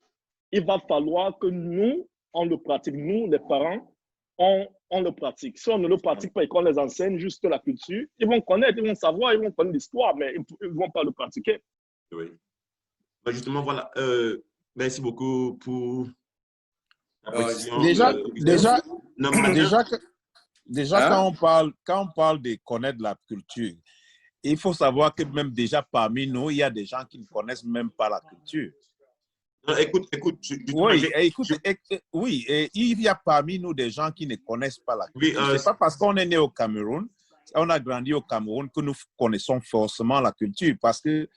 il va falloir que nous, on le pratique. Nous, les parents, on le pratique. Si on ne le pratique pas et qu'on les enseigne juste la culture, ils vont connaître, ils vont savoir, ils vont connaître l'histoire, mais ils ne vont pas le pratiquer. Oui. Ben justement, voilà. Merci beaucoup pour la précision. Déjà, quand on parle de connaître la culture, il faut savoir que même déjà parmi nous, il y a des gens qui ne connaissent même pas la culture. Non, écoute. Oui, il y a parmi nous des gens qui ne connaissent pas la culture. C'est pas parce qu'on est né au Cameroun, on a grandi au Cameroun que nous connaissons forcément la culture, parce que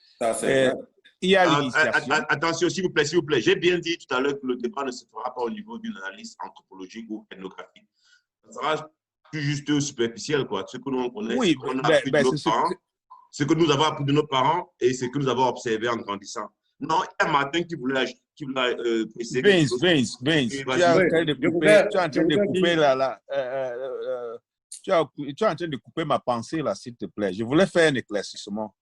il y a l'initiation. Attention, s'il vous plaît. J'ai bien dit tout à l'heure que le débat ne se fera pas au niveau d'une analyse anthropologique ou ethnographique. Ça sera plus juste superficiel, quoi. Ce que nous connaissons, ce que nous avons appris de nos parents et ce que nous avons observé en grandissant. Non, il y a Martin qui voulait précéder. Vince, tu es en train de couper ma pensée, là, s'il te plaît. Je voulais faire un éclaircissement.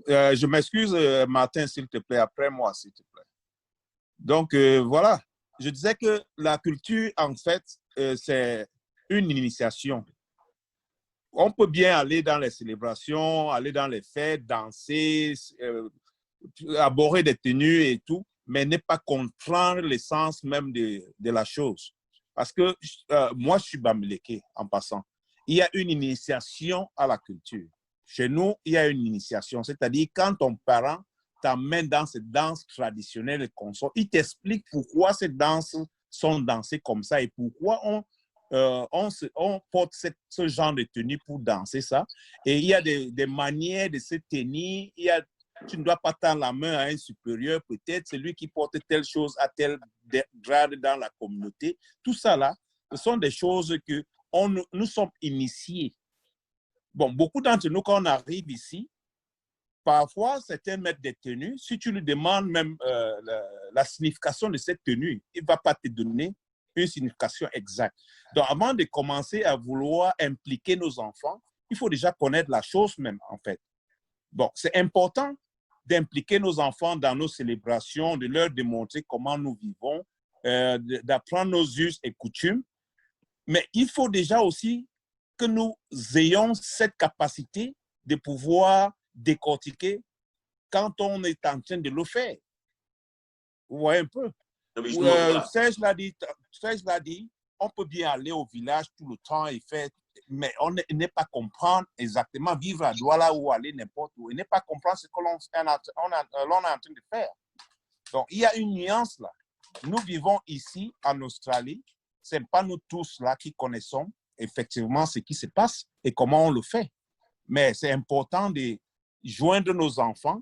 Je m'excuse, Martin, s'il te plaît, après moi, s'il te plaît. Donc, voilà. Je disais que la culture, en fait, c'est une initiation. On peut bien aller dans les célébrations, aller dans les fêtes, danser, aborder des tenues et tout, mais ne pas comprendre l'essence même de la chose. Parce que moi, je suis Bamléké, en passant. Il y a une initiation à la culture. Chez nous, il y a une initiation, c'est-à-dire quand ton parent t'amène dans ces danses traditionnelles et consorts. Il t'explique pourquoi ces danses sont dansées comme ça et pourquoi on porte ce genre de tenue pour danser ça. Et il y a des manières de se tenir. Tu ne dois pas tendre la main à un supérieur, peut-être celui qui porte telle chose à tel grade dans la communauté. Tout ça là, ce sont des choses que nous sommes initiés. Bon, beaucoup d'entre nous, quand on arrive ici, parfois, certains mettent des tenues. Si tu lui demandes même la signification de cette tenue, il ne va pas te donner une signification exacte. Donc, avant de commencer à vouloir impliquer nos enfants, il faut déjà connaître la chose même, en fait. Bon, c'est important d'impliquer nos enfants dans nos célébrations, de leur démontrer comment nous vivons, d'apprendre nos us et coutumes. Mais il faut déjà aussi que nous ayons cette capacité de pouvoir décortiquer quand on est en train de le faire. Vous voyez un peu? Serge l'a dit, on peut bien aller au village tout le temps et faire, mais on n'est pas comprendre exactement vivre à Douala ou aller n'importe où. Et n'est pas comprendre ce que l'on est en train de faire. Donc, il y a une nuance là. Nous vivons ici en Australie. Ce n'est pas nous tous là qui connaissons effectivement ce qui se passe et comment on le fait. Mais c'est important de joindre nos enfants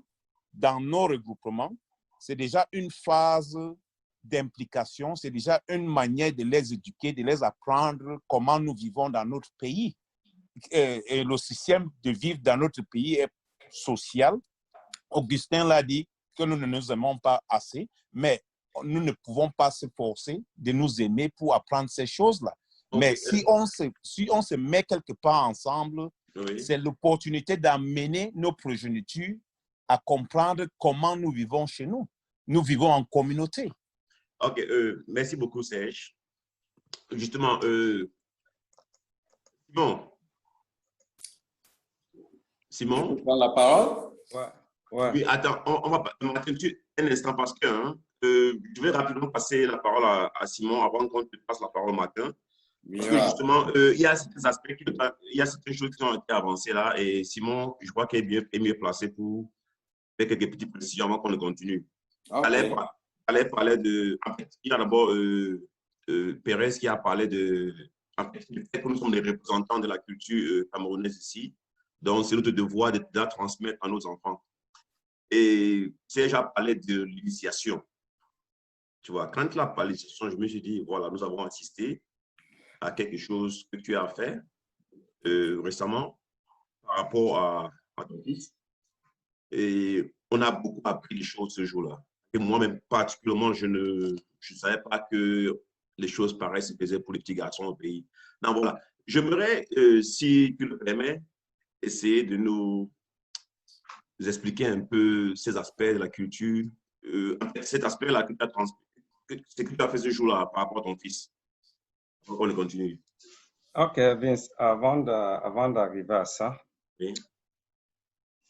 dans nos regroupements. C'est déjà une phase d'implication, c'est déjà une manière de les éduquer, de les apprendre comment nous vivons dans notre pays. Et le système de vivre dans notre pays est social. Augustin l'a dit que nous ne nous aimons pas assez, mais nous ne pouvons pas se forcer de nous aimer pour apprendre ces choses-là. Okay. Mais si on se met quelque part ensemble, oui, c'est l'opportunité d'amener nos progénitures à comprendre comment nous vivons chez nous. Nous vivons en communauté. OK. Merci beaucoup, Serge. Justement, Simon? Je peux prendre la parole? Ouais. Oui, attends, on va un instant parce que je vais rapidement passer la parole à Simon avant qu'on te passe la parole au matin. Parce que justement, il y a certains aspects, il y a certaines choses qui ont été avancées là et Simon, je crois qu'il est mieux placé pour faire quelques petites précisions avant qu'on ne continue. Okay. Allez parler de... En fait, il y a d'abord Pérez qui a parlé de... En fait, le fait que nous sommes des représentants de la culture camerounaise ici, donc c'est notre devoir de la transmettre à nos enfants. Et Serge a parlé de l'initiation. Tu vois, quand il a parlé de l'initiation, je me suis dit, voilà, nous avons assisté à quelque chose que tu as fait récemment par rapport à ton fils. Et on a beaucoup appris des choses ce jour-là. Et moi-même, particulièrement, je ne savais pas que les choses pareilles se faisaient pour les petits garçons au pays. Donc voilà, j'aimerais, si tu le permets, essayer de nous expliquer un peu ces aspects de la culture, en fait, cet aspect-là que tu as transmis, ce que tu as fait ce jour-là par rapport à ton fils. Donc, on continue. OK, Vince, avant d'arriver à ça, oui,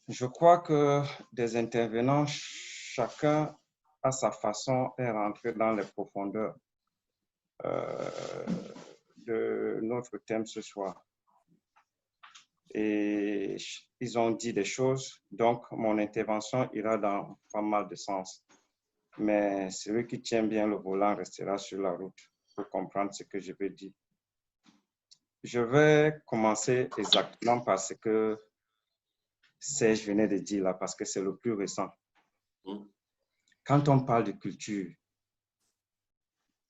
je crois que des intervenants, chacun à sa façon est rentré dans les profondeurs de notre thème ce soir. Et ils ont dit des choses, donc mon intervention ira dans pas mal de sens. Mais celui qui tient bien le volant restera sur la route pour comprendre ce que je vais dire. Je vais commencer exactement par ce que Serge venait de dire là, parce que c'est le plus récent. Quand on parle de culture,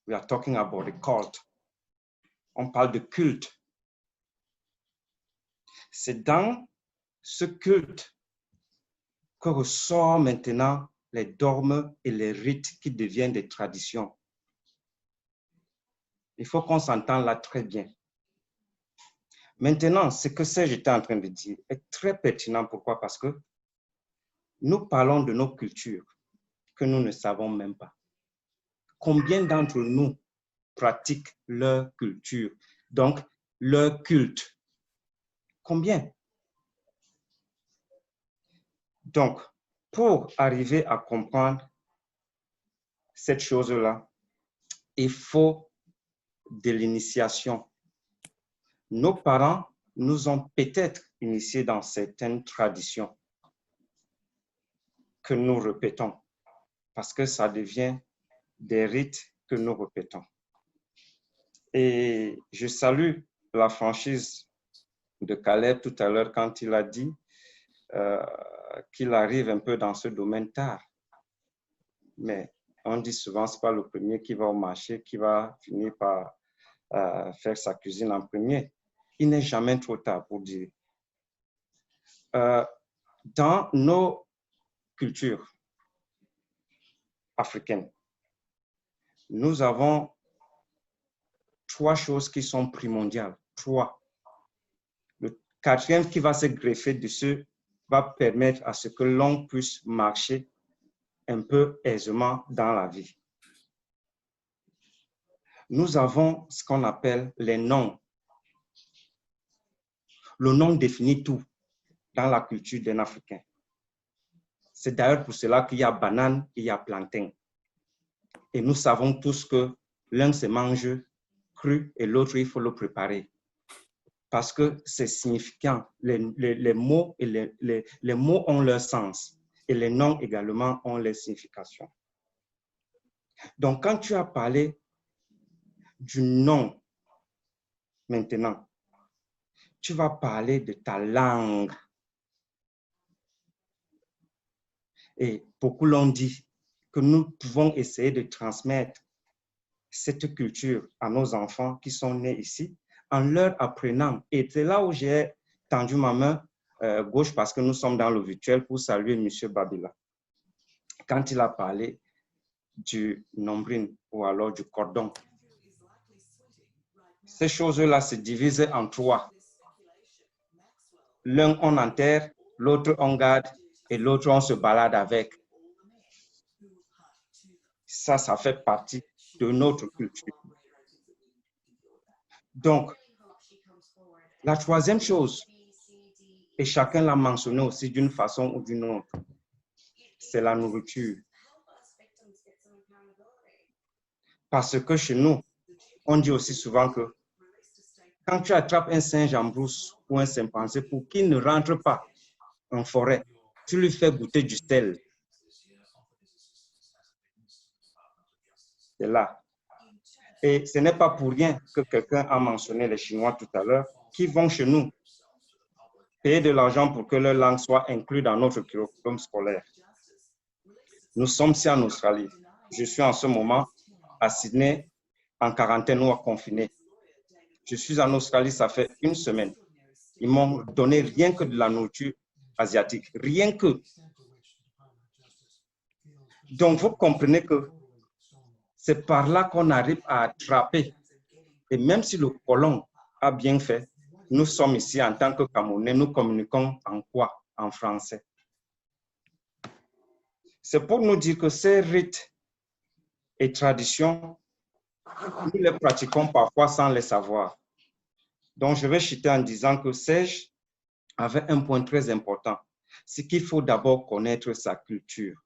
we are talking about the cult. On parle de culte. C'est dans ce culte que ressortent maintenant les dogmes et les rites qui deviennent des traditions. Il faut qu'on s'entende là très bien. Maintenant, ce que Serge était en train de dire est très pertinent. Pourquoi? Parce que nous parlons de nos cultures que nous ne savons même pas. Combien d'entre nous pratiquent leur culture, donc leur culte? Combien? Donc, pour arriver à comprendre cette chose-là, il faut de l'initiation. Nos parents nous ont peut-être initiés dans certaines traditions. que nous répétons, parce que ça devient des rites que nous répétons. Et je salue la franchise de Caleb tout à l'heure quand il a dit qu'il arrive un peu dans ce domaine tard. Mais on dit souvent, ce n'est pas le premier qui va au marché qui va finir par faire sa cuisine en premier. Il n'est jamais trop tard pour dire. Dans nos cultures africaines, nous avons 3 choses qui sont primordiales. 3. Le 4e qui va se greffer dessus va permettre à ce que l'on puisse marcher un peu aisément dans la vie. Nous avons ce qu'on appelle les noms. Le nom définit tout dans la culture d'un Africain. C'est d'ailleurs pour cela qu'il y a banane et il y a plantain. Et nous savons tous que l'un se mange cru et l'autre, il faut le préparer. Parce que c'est significant. Les mots, et les mots ont leur sens. Et les noms également ont leur signification. Donc, quand tu as parlé du nom, maintenant, tu vas parler de ta langue. Et beaucoup l'ont dit que nous pouvons essayer de transmettre cette culture à nos enfants qui sont nés ici en leur apprenant. Et c'est là où j'ai tendu ma main gauche parce que nous sommes dans le virtuel pour saluer M. Babila. Quand il a parlé du nombril ou alors du cordon, ces choses-là se divisent en 3. L'un on enterre, l'autre on garde et l'autre on se balade avec. Ça fait partie de notre culture. Donc, la 3e chose, et chacun l'a mentionné aussi d'une façon ou d'une autre, c'est la nourriture. Parce que chez nous, on dit aussi souvent que quand tu attrapes un singe en brousse ou un chimpanzé pour qu'il ne rentre pas en forêt, tu lui fais goûter du sel. C'est là. Et ce n'est pas pour rien que quelqu'un a mentionné les Chinois tout à l'heure, qui vont chez nous payer de l'argent pour que leur langue soit inclue dans notre curriculum scolaire. Nous sommes ici en Australie. Je suis en ce moment à Sydney, en quarantaine ou à confiné. Je suis en Australie, ça fait 1 semaine. Ils m'ont donné rien que de la nourriture asiatique. Rien que. Donc, vous comprenez que c'est par là qu'on arrive à attraper. Et même si le colon a bien fait, nous sommes ici en tant que Camerounais, nous communiquons en quoi? En français. C'est pour nous dire que ces rites et traditions, nous les pratiquons parfois sans les savoir. Donc, je vais chuter en disant que Serge avait un point très important. C'est qu'il faut d'abord connaître sa culture.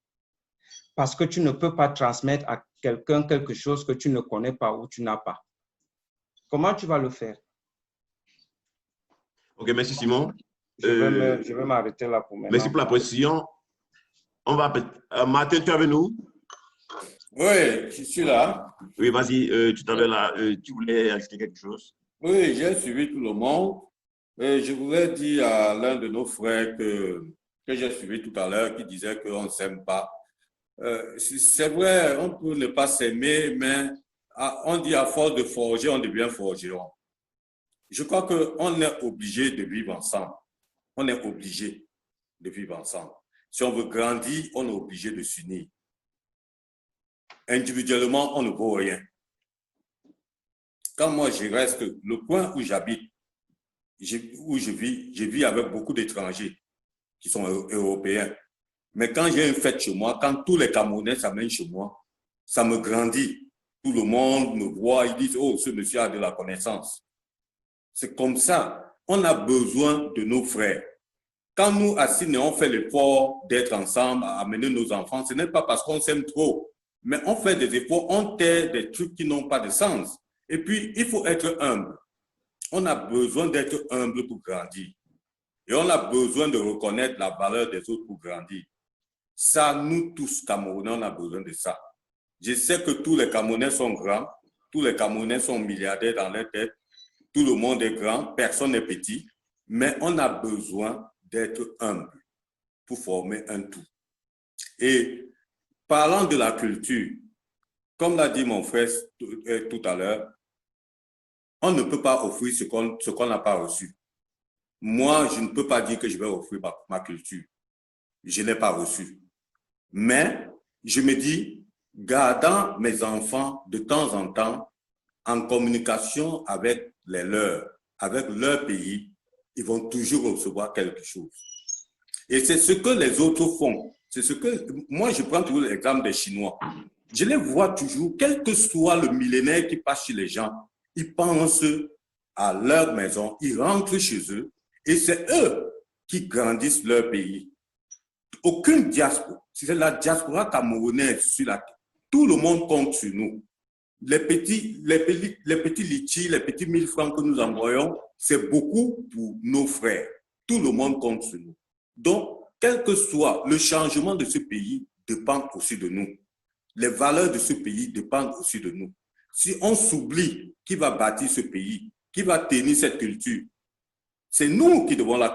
Parce que tu ne peux pas transmettre à quelqu'un quelque chose que tu ne connais pas ou tu n'as pas. Comment tu vas le faire? Ok, merci Simon. Je vais m'arrêter là pour maintenant. Merci pour la précision. On va... Martin, tu es avec nous? Oui, je suis là. Oui, vas-y, tu t'avais là, tu voulais ajouter quelque chose? Oui, j'ai suivi tout le monde. Et je voulais dire à l'un de nos frères que j'ai suivi tout à l'heure qui disait qu'on ne s'aime pas. C'est vrai, on peut ne pas s'aimer, mais on dit à force de forger, on devient forgeron. Je crois qu'on est obligé de vivre ensemble. On est obligé de vivre ensemble. Si on veut grandir, on est obligé de s'unir. Individuellement, on ne vaut rien. Quand moi, je reste, le coin où j'habite, où je vis avec beaucoup d'étrangers qui sont européens. Mais quand j'ai une fête chez moi, quand tous les Camerounais s'amènent chez moi, ça me grandit. Tout le monde me voit, ils disent « Oh, ce monsieur a de la connaissance ». C'est comme ça. On a besoin de nos frères. Quand nous, à Sydney, on fait l'effort d'être ensemble, à amener nos enfants, ce n'est pas parce qu'on s'aime trop, mais on fait des efforts, on tait des trucs qui n'ont pas de sens. Et puis, il faut être humble. On a besoin d'être humble pour grandir. Et on a besoin de reconnaître la valeur des autres pour grandir. Ça, nous tous, Camerounais, on a besoin de ça. Je sais que tous les Camerounais sont grands, tous les Camerounais sont milliardaires dans leur tête, tout le monde est grand, personne n'est petit, mais on a besoin d'être humble pour former un tout. Et parlant de la culture, comme l'a dit mon frère tout à l'heure, on ne peut pas offrir ce qu'on n'a pas reçu. Moi, je ne peux pas dire que je vais offrir ma culture. Je ne l'ai pas reçue. Mais je me dis, gardant mes enfants de temps en temps en communication avec les leurs, avec leur pays, ils vont toujours recevoir quelque chose. Et c'est ce que les autres font. C'est ce que, moi, je prends toujours l'exemple des Chinois. Je les vois toujours, quel que soit le millénaire qui passe chez les gens, ils pensent à leur maison, ils rentrent chez eux et c'est eux qui grandissent leur pays. Aucune diaspora, c'est la diaspora camerounaise sur la terre. Tout le monde compte sur nous. Les petits litchis, les petits 1000 francs que nous envoyons, c'est beaucoup pour nos frères. Tout le monde compte sur nous. Donc, quel que soit le changement de ce pays, dépend aussi de nous. Les valeurs de ce pays dépendent aussi de nous. Si on s'oublie qui va bâtir ce pays, qui va tenir cette culture, c'est nous qui devons la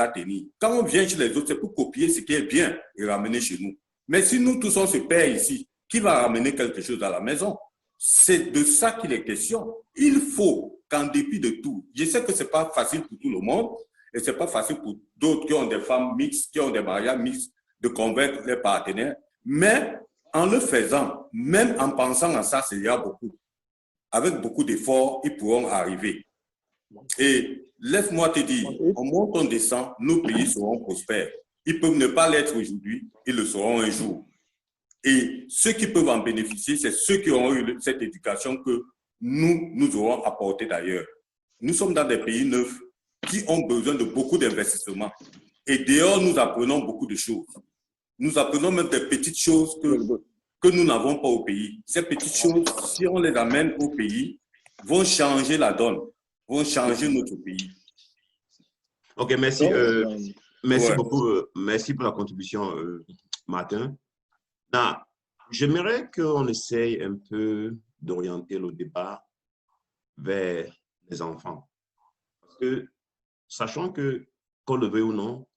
tenir. Quand on vient chez les autres, c'est pour copier ce qui est bien et ramener chez nous. Mais si nous tous on se perd ici, qui va ramener quelque chose à la maison? C'est de ça qu'il est question. Il faut qu'en dépit de tout, je sais que ce n'est pas facile pour tout le monde et ce n'est pas facile pour d'autres qui ont des femmes mixtes, qui ont des mariages mixtes, de convaincre les partenaires, mais en le faisant, même en pensant à ça, il y a beaucoup. Avec beaucoup d'efforts, ils pourront arriver. Et laisse-moi te dire, on monte, on descend, nos pays seront prospères. Ils peuvent ne pas l'être aujourd'hui, ils le seront un jour. Et ceux qui peuvent en bénéficier, c'est ceux qui ont eu cette éducation que nous aurons apportée d'ailleurs. Nous sommes dans des pays neufs qui ont besoin de beaucoup d'investissements. Et dehors, nous apprenons beaucoup de choses. Nous apprenons même des petites choses que nous n'avons pas au pays. Ces petites choses, si on les amène au pays, vont changer la donne, vont changer notre pays. OK, merci. Merci beaucoup. Merci pour la contribution, Martin. J'aimerais qu'on essaye un peu d'orienter le débat vers les enfants. Parce que, sachant que, qu'on le veuille ou non,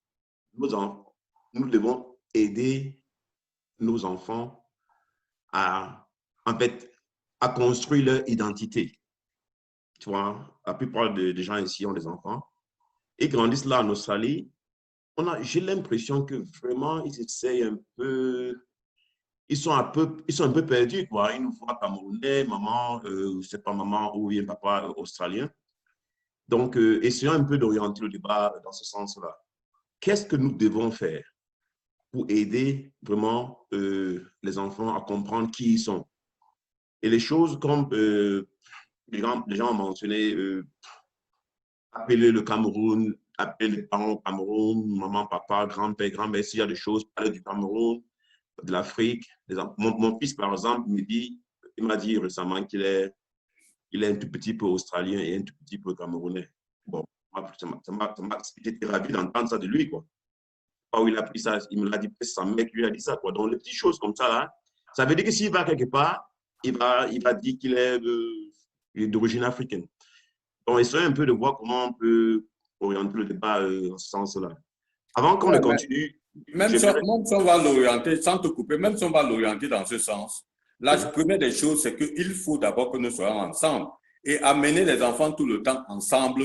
nous devons aider nos enfants à construire leur identité. Tu vois, la plupart des gens ici ont des enfants. Ils grandissent là en Australie. J'ai l'impression que vraiment, ils essayent un peu... Ils sont un peu perdus, quoi. Ils nous voient Camerounais, maman, c'est pas maman ou bien papa australien. Donc, essayons un peu d'orienter le débat dans ce sens-là. Qu'est-ce que nous devons faire pour aider vraiment les enfants à comprendre qui ils sont? Et les choses comme les gens ont mentionné, appeler le Cameroun, appeler les parents au Cameroun, maman, papa, grand-père, grand-mère, s'il y a des choses, parler du Cameroun, de l'Afrique. Mon fils, par exemple, il m'a dit récemment qu'il est un tout petit peu australien et un tout petit peu camerounais. Bon, j'étais ravi d'entendre ça de lui, quoi. Pas où il a pris ça, il me l'a dit, c'est sa mec qui lui a dit ça, quoi. Donc, les petites choses comme ça, là, ça veut dire que s'il va quelque part, il va dire qu'il est d'origine africaine. Donc, essayons un peu de voir comment on peut orienter le débat dans ce sens-là. Avant qu'on ne continue... Même si on va l'orienter, sans te couper, même si on va l'orienter dans ce sens, la première des choses, c'est qu'il faut d'abord que nous soyons ensemble. Et amener les enfants tout le temps ensemble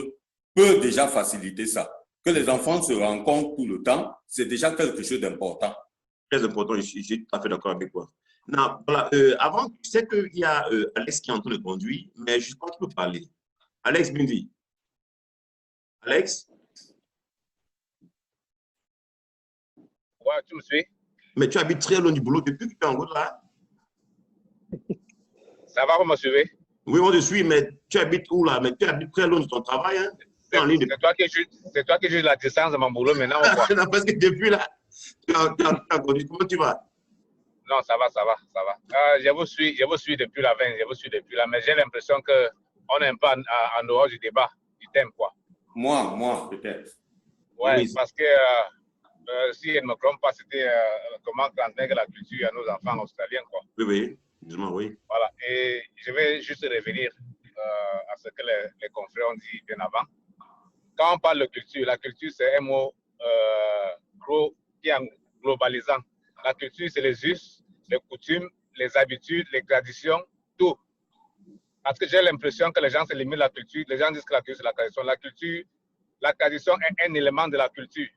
peut déjà faciliter ça. Que les enfants se rencontrent tout le temps, c'est déjà quelque chose d'important. Très important, je suis tout à fait d'accord avec toi. Non, voilà, avant, tu sais qu'il y a Alex qui est en train de conduire, mais je crois qu'il peut parler. Alex Bindi. Alex? Ouais, tu me suis? Mais tu habites très loin du boulot depuis que tu es en route là? Ça va, vous me suivez? Oui, on te suit, mais tu habites où là? Mais tu habites très loin de ton travail, hein? C'est toi qui juges la distance de mon boulot maintenant ou quoi? Non, parce que depuis là, tu as conduit. Comment tu vas? Non, ça va. Je vous suis depuis la 20, je vous suis depuis là, mais j'ai l'impression qu'on est un peu en dehors du débat, du thème, quoi. Moi, peut-être. Ouais, oui. Parce que si je ne me trompe pas, c'était comment transmettre la culture à nos enfants australiens, quoi. Oui, disons oui. Voilà, et je vais juste revenir à ce que les confrères ont dit bien avant. Quand on parle de culture, la culture, c'est un mot qui est globalisant. La culture, c'est les us, les coutumes, les habitudes, les traditions, tout. Parce que j'ai l'impression que les gens se limitent à la culture. Les gens disent que la culture, c'est la tradition. La tradition est un élément de la culture.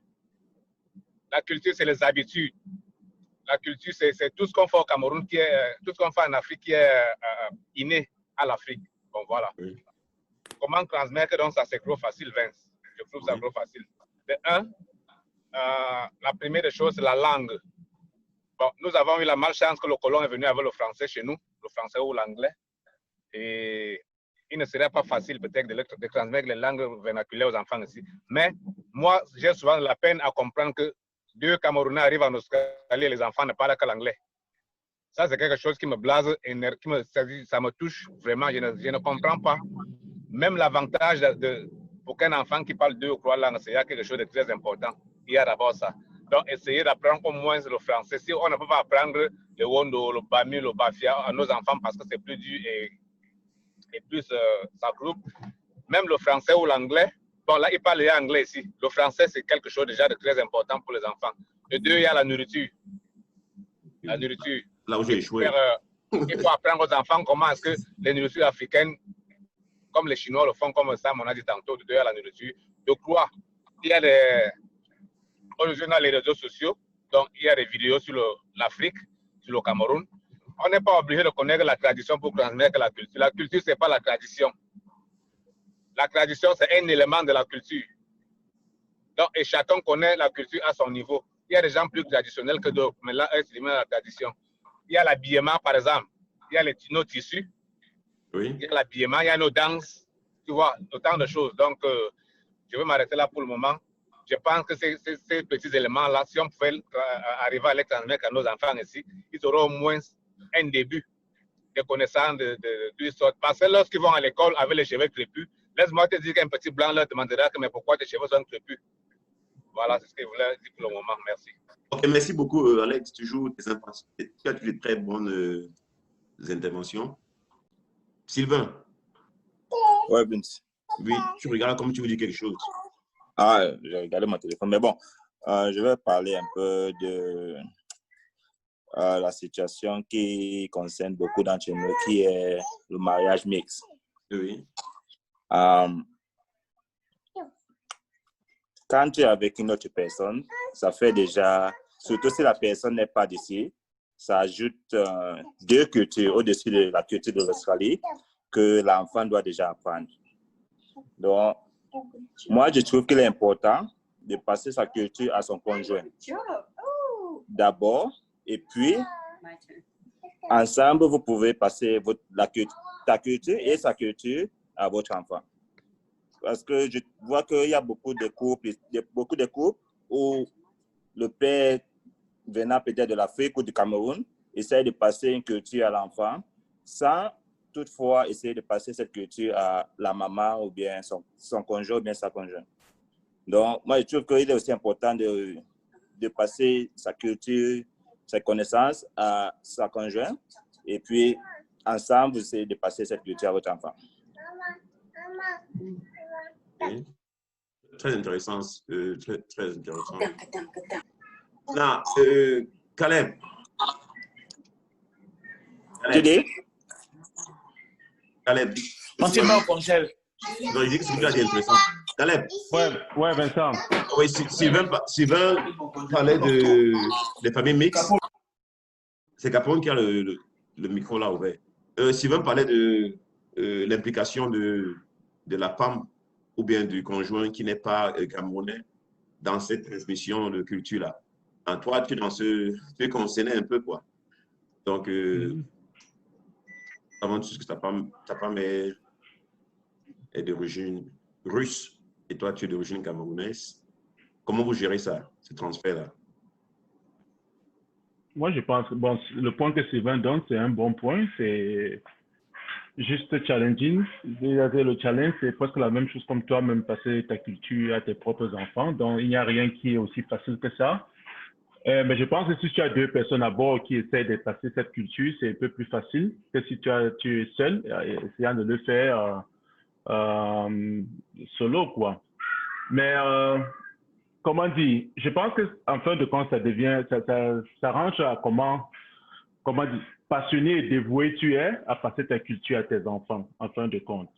La culture, c'est les habitudes. La culture, c'est tout ce qu'on fait au Cameroun, tout ce qu'on fait en Afrique qui est inné à l'Afrique. Bon, voilà. Oui. Comment transmettre, donc ça c'est trop facile, Vince. Je trouve ça trop facile. De un, la première des choses, c'est la langue. Bon, nous avons eu la malchance que le colon est venu avec le français chez nous, le français ou l'anglais. Et il ne serait pas facile peut-être de transmettre les langues vernaculaires aux enfants ici. Mais moi, j'ai souvent la peine à comprendre que 2 Camerounais arrivent en Australie et les enfants ne parlent que l'anglais. Ça, c'est quelque chose qui me blase, ça me touche vraiment. Je ne comprends pas. Même l'avantage pour qu'un enfant qui parle 2 ou 3 langues, c'est quelque chose de très important. Il y a d'abord ça. Donc, essayer d'apprendre au moins le français. Si on ne peut pas apprendre le Wondo, le Bami, le Bafia à nos enfants parce que c'est plus dur et plus ça groupe, même le français ou l'anglais, bon là, il parle anglais ici. Le français, c'est quelque chose déjà de très important pour les enfants. De 2, il y a la nourriture. La nourriture. Là où j'ai échoué. Il faut apprendre aux enfants comment est-ce que les nourritures africaines, comme les Chinois le font, comme ça, on a dit tantôt, de 2 à la nourriture. De quoi il y a aujourd'hui, les réseaux sociaux, donc il y a des vidéos sur l'Afrique, sur le Cameroun. On n'est pas obligé de connaître la tradition pour transmettre la culture. La culture, ce n'est pas la tradition. La tradition, c'est un élément de la culture. Donc, et chacun connaît la culture à son niveau. Il y a des gens plus traditionnels que d'autres, mais là, c'est la tradition. Il y a l'habillement, par exemple. Il y a nos tissus. Oui. Il y a l'habillement, il y a nos danses. Tu vois, autant de choses. Donc, je vais m'arrêter là pour le moment. Je pense que ces petits éléments-là, si on pouvait arriver à les transmettre à nos enfants ici, ils auront au moins un début de connaissance de l'histoire. Parce que lorsqu'ils vont à l'école avec les cheveux crépus, laisse-moi te dire qu'un petit blanc leur demandera que, mais pourquoi tes cheveux sont crépus? Voilà, c'est ce que je voulais dire pour le moment. Merci. Ok, merci beaucoup, Alex. Tu as de très bonnes interventions. Sylvain. Ouais, Vince. Oui, tu regardes comme tu veux dire quelque chose. Ah, j'ai regardé mon téléphone. Mais bon, je vais parler un peu de la situation qui concerne beaucoup d'entre nous, qui est le mariage mixte. Oui. Quand tu es avec une autre personne, ça fait déjà, surtout si la personne n'est pas d'ici, ça ajoute 2 cultures au-dessus de la culture de l'Australie que l'enfant doit déjà apprendre. Donc, moi, je trouve qu'il est important de passer sa culture à son conjoint. D'abord, et puis, ensemble, vous pouvez passer ta culture et sa culture à votre enfant. Parce que je vois qu'il y a beaucoup de couples où le père venant peut-être de l'Afrique ou du Cameroun essaie de passer une culture à l'enfant sans toutefois essayer de passer cette culture à la maman ou bien son conjoint ou bien sa conjointe. Donc, moi, je trouve qu'il est aussi important de passer sa culture, ses connaissances à sa conjointe et puis, ensemble, vous essayez de passer cette culture à votre enfant. Oui. Très intéressant. Très intéressant. Là, Caleb. Tu dis? Caleb. Entièrement au congèle. Non, il dit que c'est intéressant. Caleb. Ouais, Vincent. Oui, Sylvain parlait des familles mixtes. C'est Capone qui a le micro là ouvert. Sylvain parlait de l'implication de la femme ou bien du conjoint qui n'est pas camerounais dans cette transmission de culture-là. En toi, tu es concerné un peu, quoi. Donc, avant tout, que ta femme est d'origine russe et toi, tu es d'origine camerounaise. Comment vous gérez ça, ce transfert-là? Moi, je pense que le point que Sylvain donne, c'est un bon point. juste challenging. Le challenge, c'est presque la même chose comme toi-même, passer ta culture à tes propres enfants. Donc, il n'y a rien qui est aussi facile que ça. Mais je pense que si tu as deux personnes à bord qui essaient de passer cette culture, c'est un peu plus facile que si tu es seul, essayant de le faire solo, quoi. Mais, comment dire, je pense qu'en fin de compte, ça range à comment dire, passionné et dévoué tu es à passer ta culture à tes enfants, en fin de compte.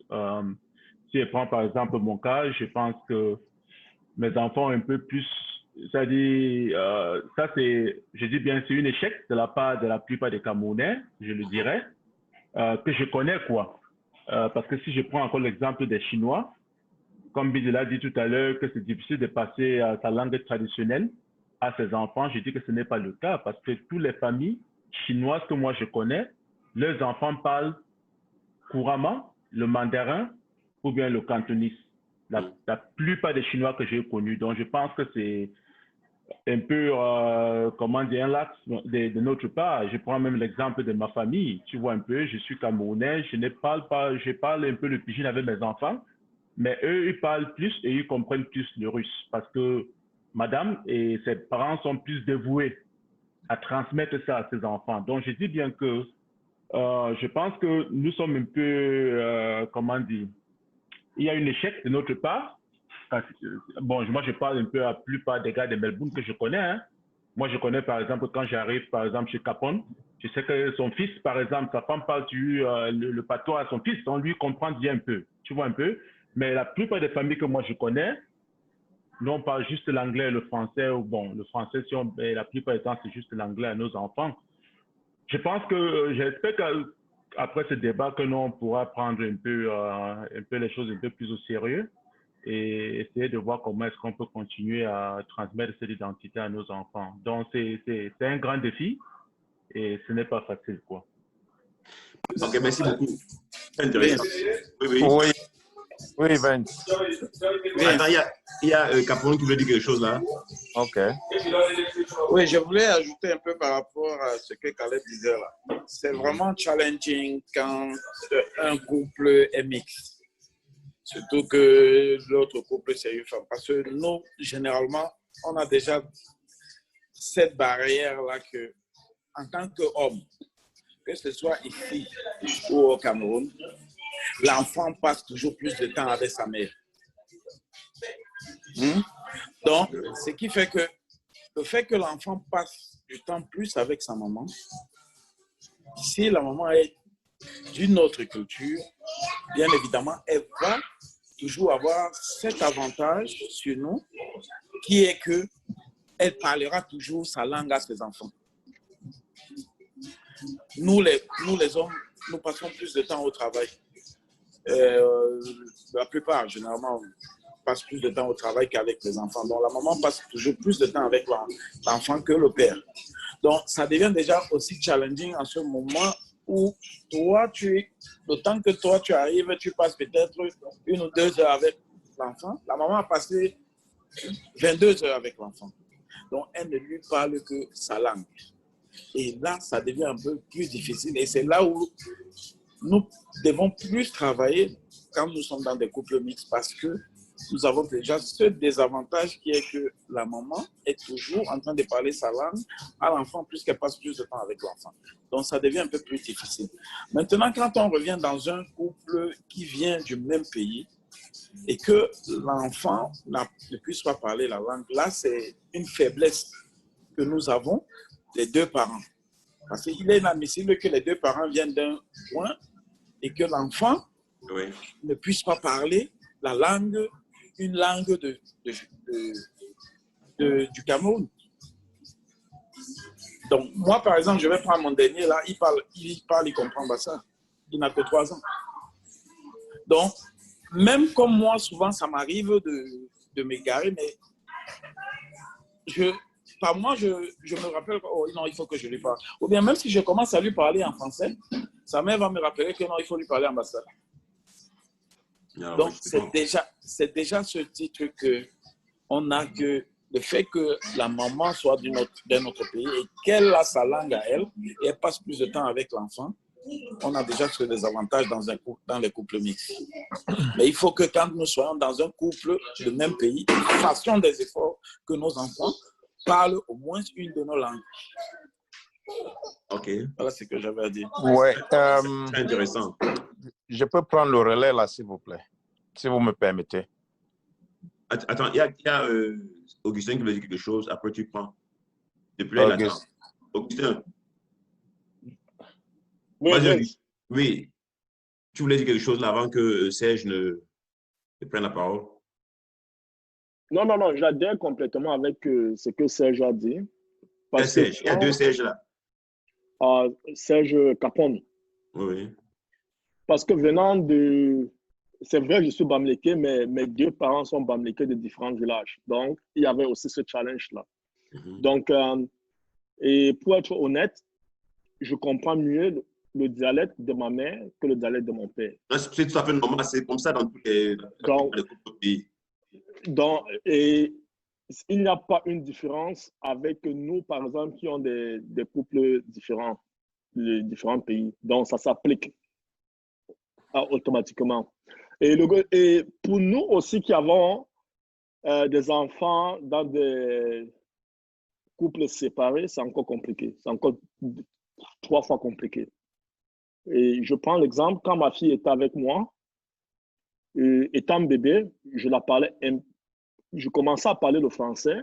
Si je prends par exemple mon cas, je pense que mes enfants ont un peu plus, c'est-à-dire, ça c'est, je dis bien, c'est un échec de la part de la plupart des Camerounais, je le dirais, que je connais, quoi. Parce que si je prends encore l'exemple des Chinois, comme Bidil l'a dit tout à l'heure, que c'est difficile de passer sa langue traditionnelle à ses enfants, je dis que ce n'est pas le cas parce que toutes les familles chinoises que moi je connais, leurs enfants parlent couramment le mandarin ou bien le cantonese. La plupart des Chinois que j'ai connus. Donc je pense que c'est un peu, comment dire, un lax de notre part. Je prends même l'exemple de ma famille. Tu vois un peu, je suis camerounais, je parle un peu le pidgin avec mes enfants. Mais eux, ils parlent plus et ils comprennent plus le russe parce que madame et ses parents sont plus dévoués à transmettre ça à ses enfants. Donc, je dis bien que je pense que nous sommes un peu, comment dire, il y a un échec de notre part. Bon, moi, je parle un peu à la plupart des gars de Melbourne que je connais. Hein. Moi, je connais, par exemple, quand j'arrive, par exemple, chez Capone, je sais que son fils, par exemple, sa femme parle le patois à son fils, on lui comprend bien un peu. Tu vois un peu? Mais la plupart des familles que moi je connais, nous on parle juste l'anglais et le français. Ou bon, le français, la plupart du temps, c'est juste l'anglais à nos enfants. Je pense que, j'espère qu'après ce débat, que nous on pourra prendre un peu les choses un peu plus au sérieux et essayer de voir comment est-ce qu'on peut continuer à transmettre cette identité à nos enfants. Donc, c'est un grand défi et ce n'est pas facile, quoi. Ok, merci beaucoup. Intéressant. Oui. Oui, Vince. Attends, il y a Capone qui veut dire quelque chose là. Ok. Oui, je voulais ajouter un peu par rapport à ce que Caleb disait là. C'est vraiment challenging quand un couple est mixte. Surtout que l'autre couple, c'est une femme. Parce que nous, généralement, on a déjà cette barrière-là que, en tant qu'homme, que ce soit ici ou au Cameroun, l'enfant passe toujours plus de temps avec sa mère. Donc, ce qui fait que le fait que l'enfant passe du temps plus avec sa maman, si la maman est d'une autre culture, bien évidemment, elle va toujours avoir cet avantage sur nous, qui est qu'elle parlera toujours sa langue à ses enfants. Nous les hommes, nous passons plus de temps au travail. La plupart, généralement, passent plus de temps au travail qu'avec les enfants. Donc, la maman passe toujours plus de temps avec l'enfant que le père. Donc, ça devient déjà aussi challenging en ce moment où toi, le temps que toi, tu arrives, tu passes peut-être 1 ou 2 heures avec l'enfant. La maman a passé 22 heures avec l'enfant. Donc, elle ne lui parle que sa langue. Et là, ça devient un peu plus difficile. Et c'est là où nous devons plus travailler quand nous sommes dans des couples mixtes parce que nous avons déjà ce désavantage qui est que la maman est toujours en train de parler sa langue à l'enfant puisqu'elle passe plus de temps avec l'enfant. Donc, ça devient un peu plus difficile. Maintenant, quand on revient dans un couple qui vient du même pays et que l'enfant ne puisse pas parler la langue, là, c'est une faiblesse que nous avons, les deux parents. Parce qu'il est inadmissible que les deux parents viennent d'un point et que l'enfant ne puisse pas parler la langue, une langue du Cameroun. Donc, moi, par exemple, je vais prendre mon dernier, là, il comprend pas ça. Il n'a que 3 ans. Donc, même comme moi, souvent, ça m'arrive de m'égarer, mais je me rappelle, oh non, il faut que je lui parle. Ou bien même si je commence à lui parler en français, sa mère va me rappeler que non, il faut lui parler en basque. Donc, c'est déjà ce petit truc qu'on a que le fait que la maman soit d'un autre pays et qu'elle a sa langue à elle et elle passe plus de temps avec l'enfant, on a déjà ce désavantage dans les couples mixtes. Mais il faut que quand nous soyons dans un couple du même pays, nous fassions des efforts que nos enfants parlent au moins une de nos langues. OK. Voilà ce que j'avais à dire. Ouais, c'est intéressant. Je peux prendre le relais là, s'il vous plaît, si vous me permettez. Attends, il y a Augustin qui veut dire quelque chose, après tu prends. Depuis là, il attend. Augustin. Oui, oui, tu voulais dire quelque chose là avant que Serge ne prenne la parole? Non, j'adhère complètement avec ce que Serge a dit. Parce Serge, il y a deux Serge là. Serge Capone. Oui. Parce que venant de... C'est vrai, je suis Bamileke, mais mes deux parents sont Bamileke de différents villages. Donc, il y avait aussi ce challenge-là. Donc, et pour être honnête, je comprends mieux le dialecte de ma mère que le dialecte de mon père. C'est tout à fait normal, c'est comme ça dans tous les pays. Et il n'y a pas une différence avec nous, par exemple, qui ont des couples différents, de différents pays. Donc, ça s'applique automatiquement. Et pour nous aussi qui avons des enfants dans des couples séparés, c'est encore compliqué. C'est encore 3 fois compliqué. Et je prends l'exemple, quand ma fille était avec moi, étant bébé, je commençais à parler le français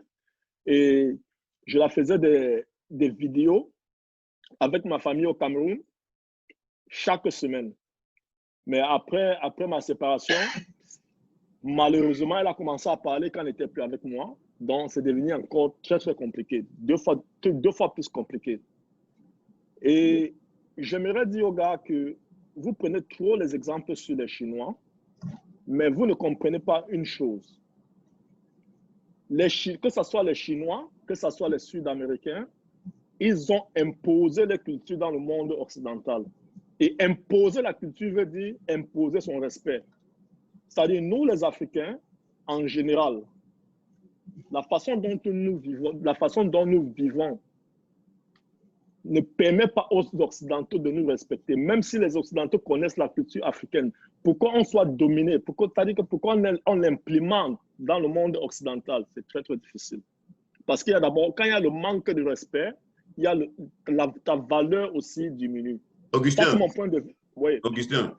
et je la faisais des vidéos avec ma famille au Cameroun chaque semaine. Mais après ma séparation, malheureusement, elle a commencé à parler quand elle n'était plus avec moi. Donc, c'est devenu encore très, très compliqué. Deux fois plus compliqué. Et j'aimerais dire aux gars que vous prenez trop les exemples sur les Chinois, mais vous ne comprenez pas une chose. Que ce soit les Chinois, que ce soit les Sud-Américains, ils ont imposé les cultures dans le monde occidental. Et imposer la culture veut dire imposer son respect. C'est-à-dire, nous, les Africains, en général, la façon dont nous vivons ne permet pas aux Occidentaux de nous respecter, même si les Occidentaux connaissent la culture africaine. Pourquoi on soit dominé? Pourquoi on l'implémente dans le monde occidental? C'est très, très difficile. Parce qu'il y a d'abord, quand il y a le manque de respect, il y a ta valeur aussi diminue. Augustin, c'est mon point de vue. Oui. Augustin,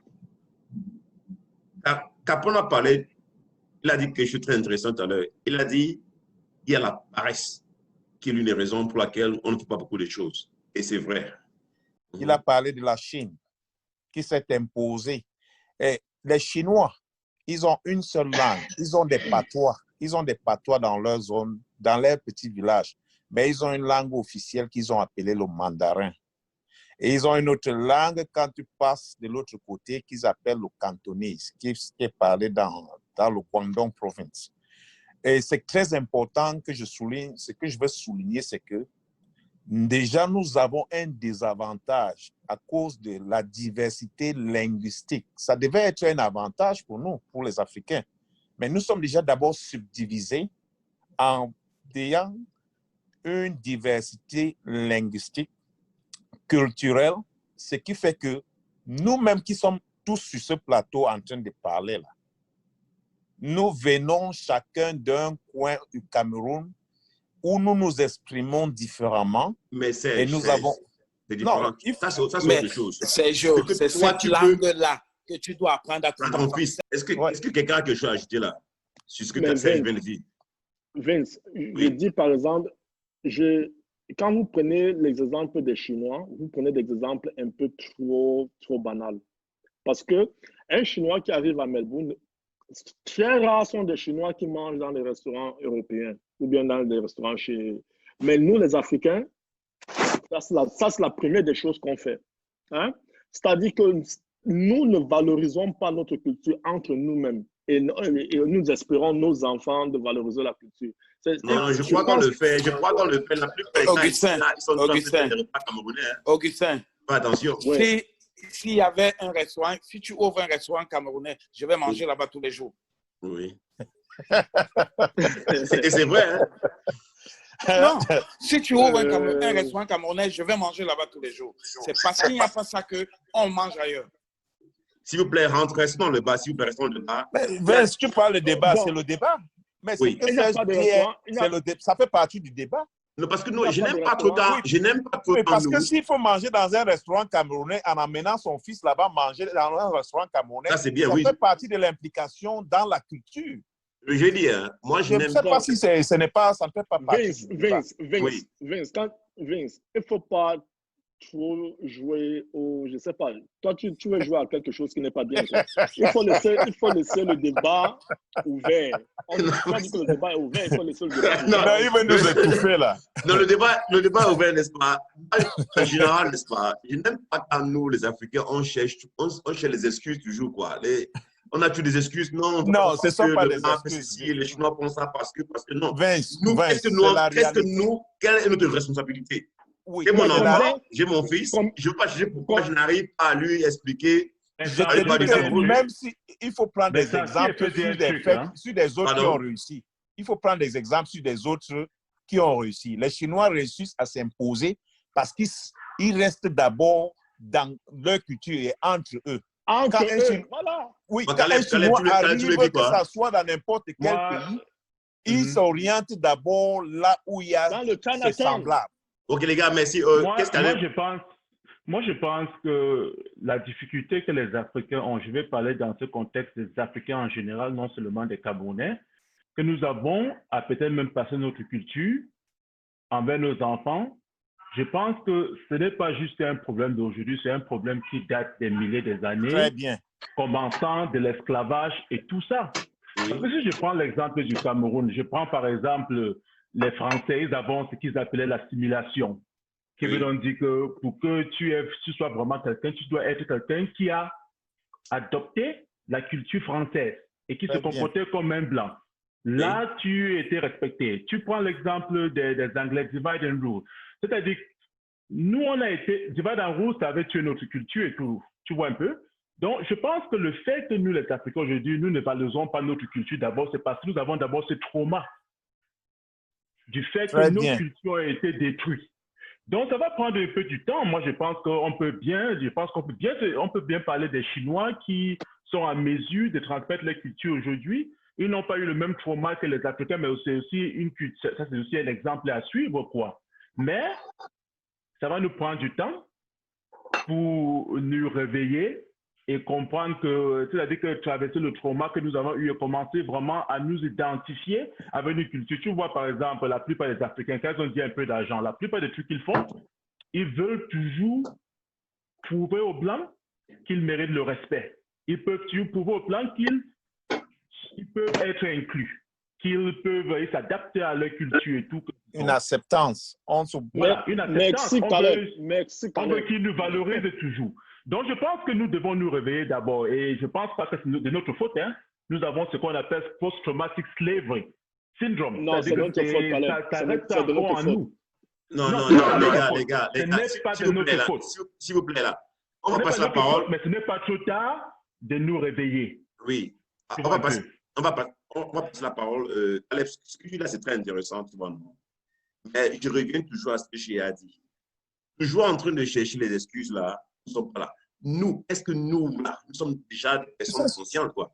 Capone a parlé, il a dit quelque chose de très intéressant tout à l'heure. Il a dit il y a la paresse qui est l'une des raisons pour laquelle on ne fait pas beaucoup de choses. Et c'est vrai. Il a parlé de la Chine qui s'est imposée. Et les Chinois, ils ont une seule langue. Ils ont des patois. Ils ont des patois dans leur zone, dans leur petit village. Mais ils ont une langue officielle qu'ils ont appelée le mandarin. Et ils ont une autre langue quand tu passes de l'autre côté qu'ils appellent le cantonese, qui est parlé dans le Guangdong province. Et c'est très important que je souligne, ce que je veux souligner, c'est que déjà nous avons un désavantage à cause de la diversité linguistique. Ça devait être un avantage pour nous, pour les Africains. Mais nous sommes déjà d'abord subdivisés en ayant une diversité linguistique, culturelle, ce qui fait que nous-mêmes qui sommes tous sur ce plateau en train de parler là, nous venons chacun d'un coin du Cameroun où nous nous exprimons différemment. Mais et nous avons... C'est différent. Non, ça, c'est autre chose. Sergio, c'est cette langue-là que tu dois apprendre à ton fils. Est-ce que quelqu'un a quelque chose à ajouter là sur ce que Serge vient de dire? Vince, je dis par exemple, quand vous prenez les exemples des Chinois, vous prenez des exemples un peu trop banals. Parce qu'un Chinois qui arrive à Melbourne, très rares sont des Chinois qui mangent dans les restaurants européens ou bien dans des restaurants chez... Mais nous, les Africains, ça c'est la première des choses qu'on fait. Hein? C'est-à-dire que nous ne valorisons pas notre culture entre nous-mêmes. Et nous espérons nos enfants de valoriser la culture. Non, je crois qu'on le fait. Je crois qu'on le fait. La plupart des Augustin, ils sont dans des repas camerounais. Augustin, attention. S'il y avait un restaurant, si tu ouvres un restaurant camerounais, je vais manger là-bas tous les jours. Oui. Et c'est vrai. Hein? Non, si tu ouvres un restaurant camerounais, je vais manger là-bas tous les jours. C'est parce qu'il n'y a pas ça qu'on mange ailleurs. S'il vous plaît, restons dans le débat. S'il vous plaît, restons dans le débat. Vince, tu parles de débat, c'est le débat. Mais oui. ce que Serge dit, ça fait partie du débat. Non, parce que non, je n'aime pas trop tard. Je n'aime pas trop tard. Parce que s'il faut manger dans un restaurant camerounais en amenant son fils là-bas manger dans un restaurant camerounais, ça fait partie de l'implication dans la culture. Je dis, hein, moi je n'aime pas. Je ne sais pas si ça ne fait pas partie. Vince, il ne faut pas trop jouer au, je ne sais pas, toi tu veux jouer à quelque chose qui n'est pas bien. Il faut laisser le débat ouvert. On dit que le débat est ouvert, il faut laisser le débat ouvert. Non, il veut nous étouffer là. Non, le débat est ouvert, n'est-ce pas? En général, n'est-ce pas? Je n'aime pas quand nous, les Africains, on cherche les excuses toujours, quoi. On a toujours des excuses, non? Non, ce ne sont pas des excuses. Les Chinois font ça parce que non. Vince, quelle est notre responsabilité? Oui, j'ai mon enfant, j'ai mon fils, je ne veux pas juger pourquoi je n'arrive pas à lui expliquer. Même si il faut prendre des exemples sur des autres qui ont réussi. Il faut prendre des exemples sur des autres qui ont réussi. Les Chinois réussissent à s'imposer parce qu'ils restent d'abord dans leur culture et entre eux. Voilà. Oui, quand un Chinois arrive, que ça soit dans n'importe quel pays, il s'oriente d'abord là où il y a ses semblables. Ok, les gars, merci. Moi, je pense que la difficulté que les Africains ont, je vais parler dans ce contexte des Africains en général, non seulement des Camerounais, que nous avons à peut-être même passer notre culture envers nos enfants. Je pense que ce n'est pas juste un problème d'aujourd'hui, c'est un problème qui date des milliers d'années. Très bien. Commençant de l'esclavage et tout ça. Parce que si je prends l'exemple du Cameroun, je prends par exemple les Français, ils avaient ce qu'ils appelaient l'assimilation. Qui veut donc dire que pour que tu sois vraiment quelqu'un, tu dois être quelqu'un qui a adopté la culture française et qui se comportait comme un blanc. Là, tu étais respecté. Tu prends l'exemple des Anglais, divide and rule. C'est-à-dire, nous, on a été, divide and rule, ça avait tué notre culture et tout. Tu vois un peu? Donc, je pense que le fait que nous, les Africains, aujourd'hui, nous ne valorisons pas notre culture d'abord, c'est parce que nous avons d'abord ce trauma du fait que nos cultures ont été détruites. Donc, ça va prendre un peu du temps. Moi, je pense qu'on peut bien, on peut bien parler des Chinois qui sont à mesure de transmettre leur culture aujourd'hui. Ils n'ont pas eu le même trauma que les Africains, mais c'est aussi une culture, ça c'est aussi un exemple à suivre, quoi. Mais ça va nous prendre du temps pour nous réveiller et comprendre que, c'est-à-dire que traverser le trauma que nous avons eu et commencer vraiment à nous identifier avec une culture. Tu vois, par exemple, la plupart des Africains, quand ils ont dit un peu d'argent, la plupart des trucs qu'ils font, ils veulent toujours prouver aux Blancs qu'ils méritent le respect. Ils peuvent toujours prouver aux Blancs qu'ils peuvent être inclus, qu'ils peuvent s'adapter à leur culture et tout. Une acceptance. Voilà, une acceptance. Merci, on veut qu'ils nous valorisent toujours. Donc, je pense que nous devons nous réveiller d'abord. Et je ne pense pas que c'est de notre faute. Hein. Nous avons ce qu'on appelle post-traumatic slavery syndrome. Non, c'est notre faute, Caleb. Ça reste encore en nous. Non, les gars. Ce n'est pas de notre faute. S'il vous plaît, là. On va passer la parole. Mais ce n'est pas trop tard de nous réveiller. Oui. On va passer la parole. Caleb, ce que tu dis là, c'est très intéressant, tu vois. Mais je reviens toujours à ce que j'ai dit. Toujours en train de chercher les excuses là. Nous ne sommes pas là. Nous, est-ce que nous, là, nous sommes déjà des personnes conscientes, quoi.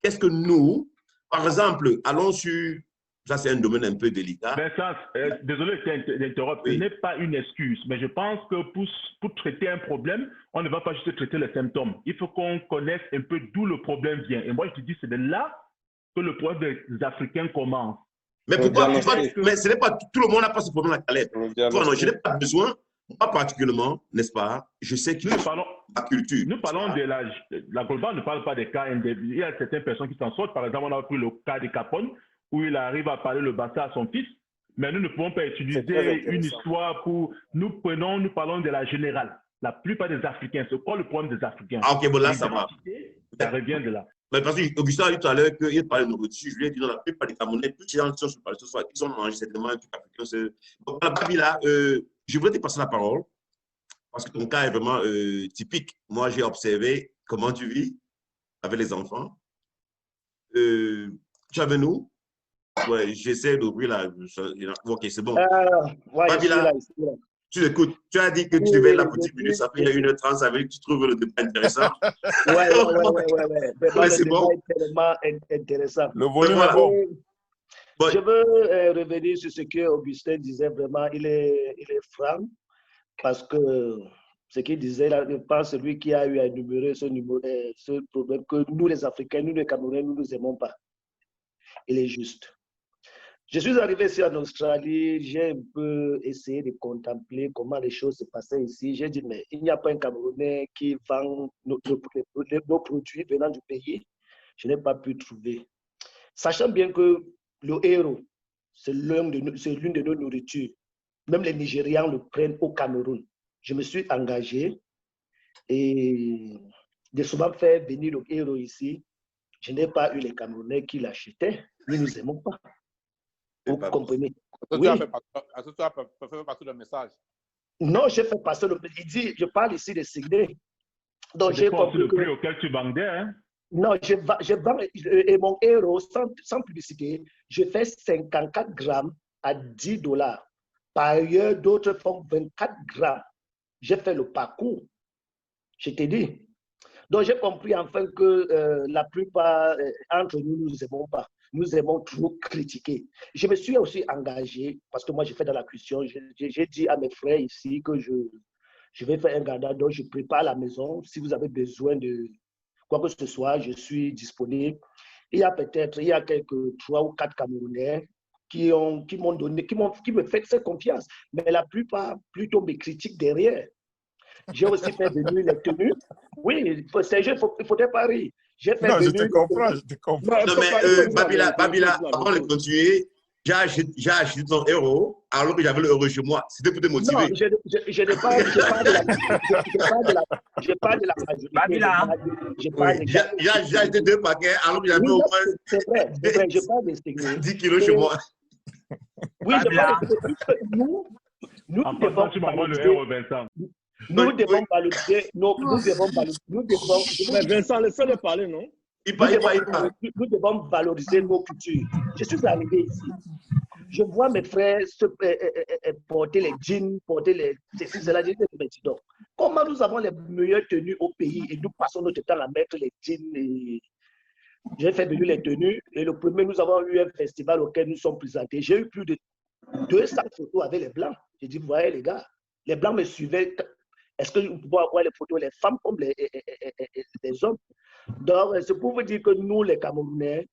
Qu'est-ce que nous, par exemple, allons sur, ça c'est un domaine un peu délicat. Désolé d'interrompre, ce n'est pas une excuse, mais je pense que pour traiter un problème, on ne va pas juste traiter les symptômes. Il faut qu'on connaisse un peu d'où le problème vient. Et moi, je te dis, c'est de là que le problème des Africains commence. Mais pourquoi mais ce n'est pas tout le monde n'a pas ce problème à Calais. Je n'ai pas besoin. Pas particulièrement, n'est-ce pas? Je sais que la culture. Nous parlons de la globale, ne parle pas des cas individuels. Il y a certaines personnes qui s'en sortent. Par exemple, on a pris le cas de Capone, où il arrive à parler le bassin à son fils. Mais nous ne pouvons pas utiliser une histoire pour. Nous parlons de la générale. La plupart des Africains, c'est quoi le problème des Africains? Ah, ok, bon là, ça va. Ça revient de là. Mais parce que Augustin a dit tout à l'heure qu'il parlait de nourriture. Je lui ai dit, dans la plupart des Camerounais, tous les gens qui sont sur le palais ce soir, ils ont mangé certainement un truc africain. Donc, la Babi, là, je voudrais te passer la parole parce que ton cas est vraiment typique. Moi, j'ai observé comment tu vis avec les enfants. Tu es avec nous. Ouais, j'essaie d'ouvrir la... Ok, c'est bon. Ouais, Babila, tu écoutes. Tu as dit que tu devais être là pour 10 minutes, ça fait 1h30, ça veut dire que tu trouves le débat intéressant. Ouais. Vraiment, c'est le bon. débat est tellement intéressant. Le volume est bon. Je veux revenir sur ce que Augustin disait. Vraiment, il est franc parce que ce qu'il disait, je pense celui qui a eu à énumérer ce problème que nous, les Africains, nous, les Camerounais, nous ne aimons pas. Il est juste. Je suis arrivé ici en Australie, j'ai un peu essayé de contempler comment les choses se passaient ici. J'ai dit, mais il n'y a pas un Camerounais qui vend nos produits venant du pays. Je n'ai pas pu trouver. Sachant bien que le héros, c'est l'une de nos nourritures. Même les Nigérians le prennent au Cameroun. Je me suis engagé et de souvent faire venir le héros ici. Je n'ai pas eu les Camerounais qui l'achetaient. Nous ne nous aimons pas. Vous comprenez? Oui. Est-ce que tu as fait passer le message? Non, j'ai fait passer le message. Il dit, je parle ici de signer. Donc, j'ai compris le prix auquel tu vendais, hein? Non, je vends, et mon héros, sans publicité, je fais 54 grammes à $10. Par ailleurs, d'autres font 24 grammes. J'ai fait le parcours. Je t'ai dit. Donc, j'ai compris enfin que la plupart entre nous, nous ne aimons pas. Nous aimons trop critiquer. Je me suis aussi engagé, parce que moi, j'ai fait dans la cuisine. J'ai dit à mes frères ici que je vais faire un gardage, donc je prépare la maison. Si vous avez besoin de quoi que ce soit, je suis disponible. Il y a quelques 3 ou 4 Camerounais qui me fait cette confiance. Mais la plupart, plutôt, me critiquent derrière. J'ai aussi fait venir les tenues. Oui, il faudrait pas rire. J'ai fait venir. Je te comprends. Non, mais Babila, avant de continuer, j'ai acheté ton héros alors que j'avais le héros chez moi. C'était pour te motiver. Non, je n'ai pas de la majorité. Babila, j'ai acheté 2 paquets alors que j'avais au moins. C'est vrai, je parle de 10 kilos chez moi. Oui, je parle de nous devons Mais Vincent, laissez-le parler, non? Nous devons valoriser nos cultures. Je suis arrivé ici. Je vois mes frères porter les jeans, porter ceci, cela. Donc, comment nous avons les meilleures tenues au pays et nous passons notre temps à mettre les jeans. J'ai fait venir les tenues et le premier, nous avons eu un festival auquel nous sommes présentés. J'ai eu plus de 200 photos avec les Blancs. J'ai dit, vous voyez les gars, les Blancs me suivaient. Est-ce que vous pouvez avoir les photos, les femmes comme les hommes? Donc, c'est pour vous dire que nous, les Camerounais,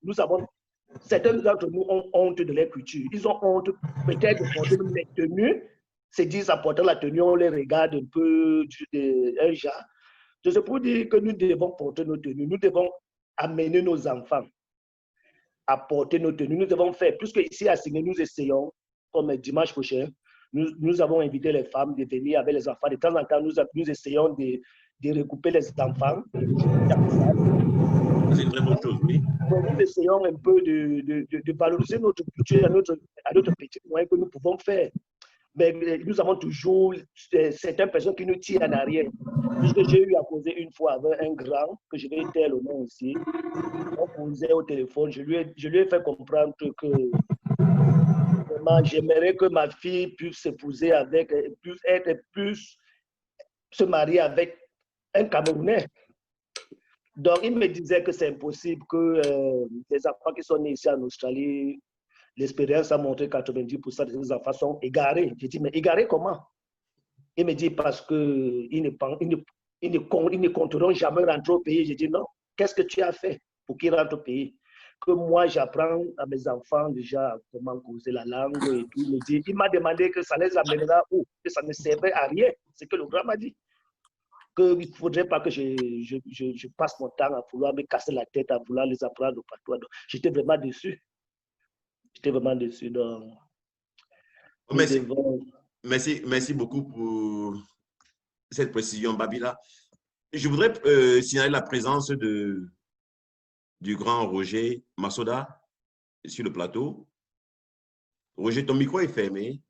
certains d'entre nous ont honte de leur culture. Ils ont honte peut-être de porter les tenues. C'est dit, en portant la tenue, on les regarde un peu un genre. C'est pour dire que nous devons porter nos tenues. Nous devons amener nos enfants à porter nos tenues. Nous devons faire, puisque ici à Signé, nous essayons, comme dimanche prochain, nous avons invité les femmes de venir avec les enfants. De temps en temps, nous essayons de recouper les enfants. C'est une très bonne chose, oui. Nous essayons un peu de valoriser notre culture à notre petit moyen que nous pouvons faire. Mais nous avons toujours certaines personnes qui nous tirent en arrière. Puisque j'ai eu à causer une fois avec un grand, que je vais taire le nom ici, on causait au téléphone, je lui ai fait comprendre que vraiment, j'aimerais que ma fille puisse s'épouser puisse se marier avec un Camerounais. Donc, il me disait que c'est impossible, que les enfants qui sont nés ici en Australie, l'expérience a montré que 90% de ces enfants sont égarés. J'ai dit, mais égarés comment? Il me dit, parce qu'ils ne compteront jamais rentrer au pays. J'ai dit, non, qu'est-ce que tu as fait pour qu'ils rentrent au pays? Que moi, j'apprends à mes enfants déjà comment causer la langue et tout. Il m'a demandé que ça les amènera où? Que ça ne servait à rien. C'est ce que le grand m'a dit. Qu'il ne faudrait pas que je passe mon temps à vouloir me casser la tête, à vouloir les apprendre partout. J'étais vraiment déçu. Donc, merci beaucoup pour cette précision, Babila. Je voudrais signaler la présence du grand Roger Massoda sur le plateau. Roger, ton micro est fermé.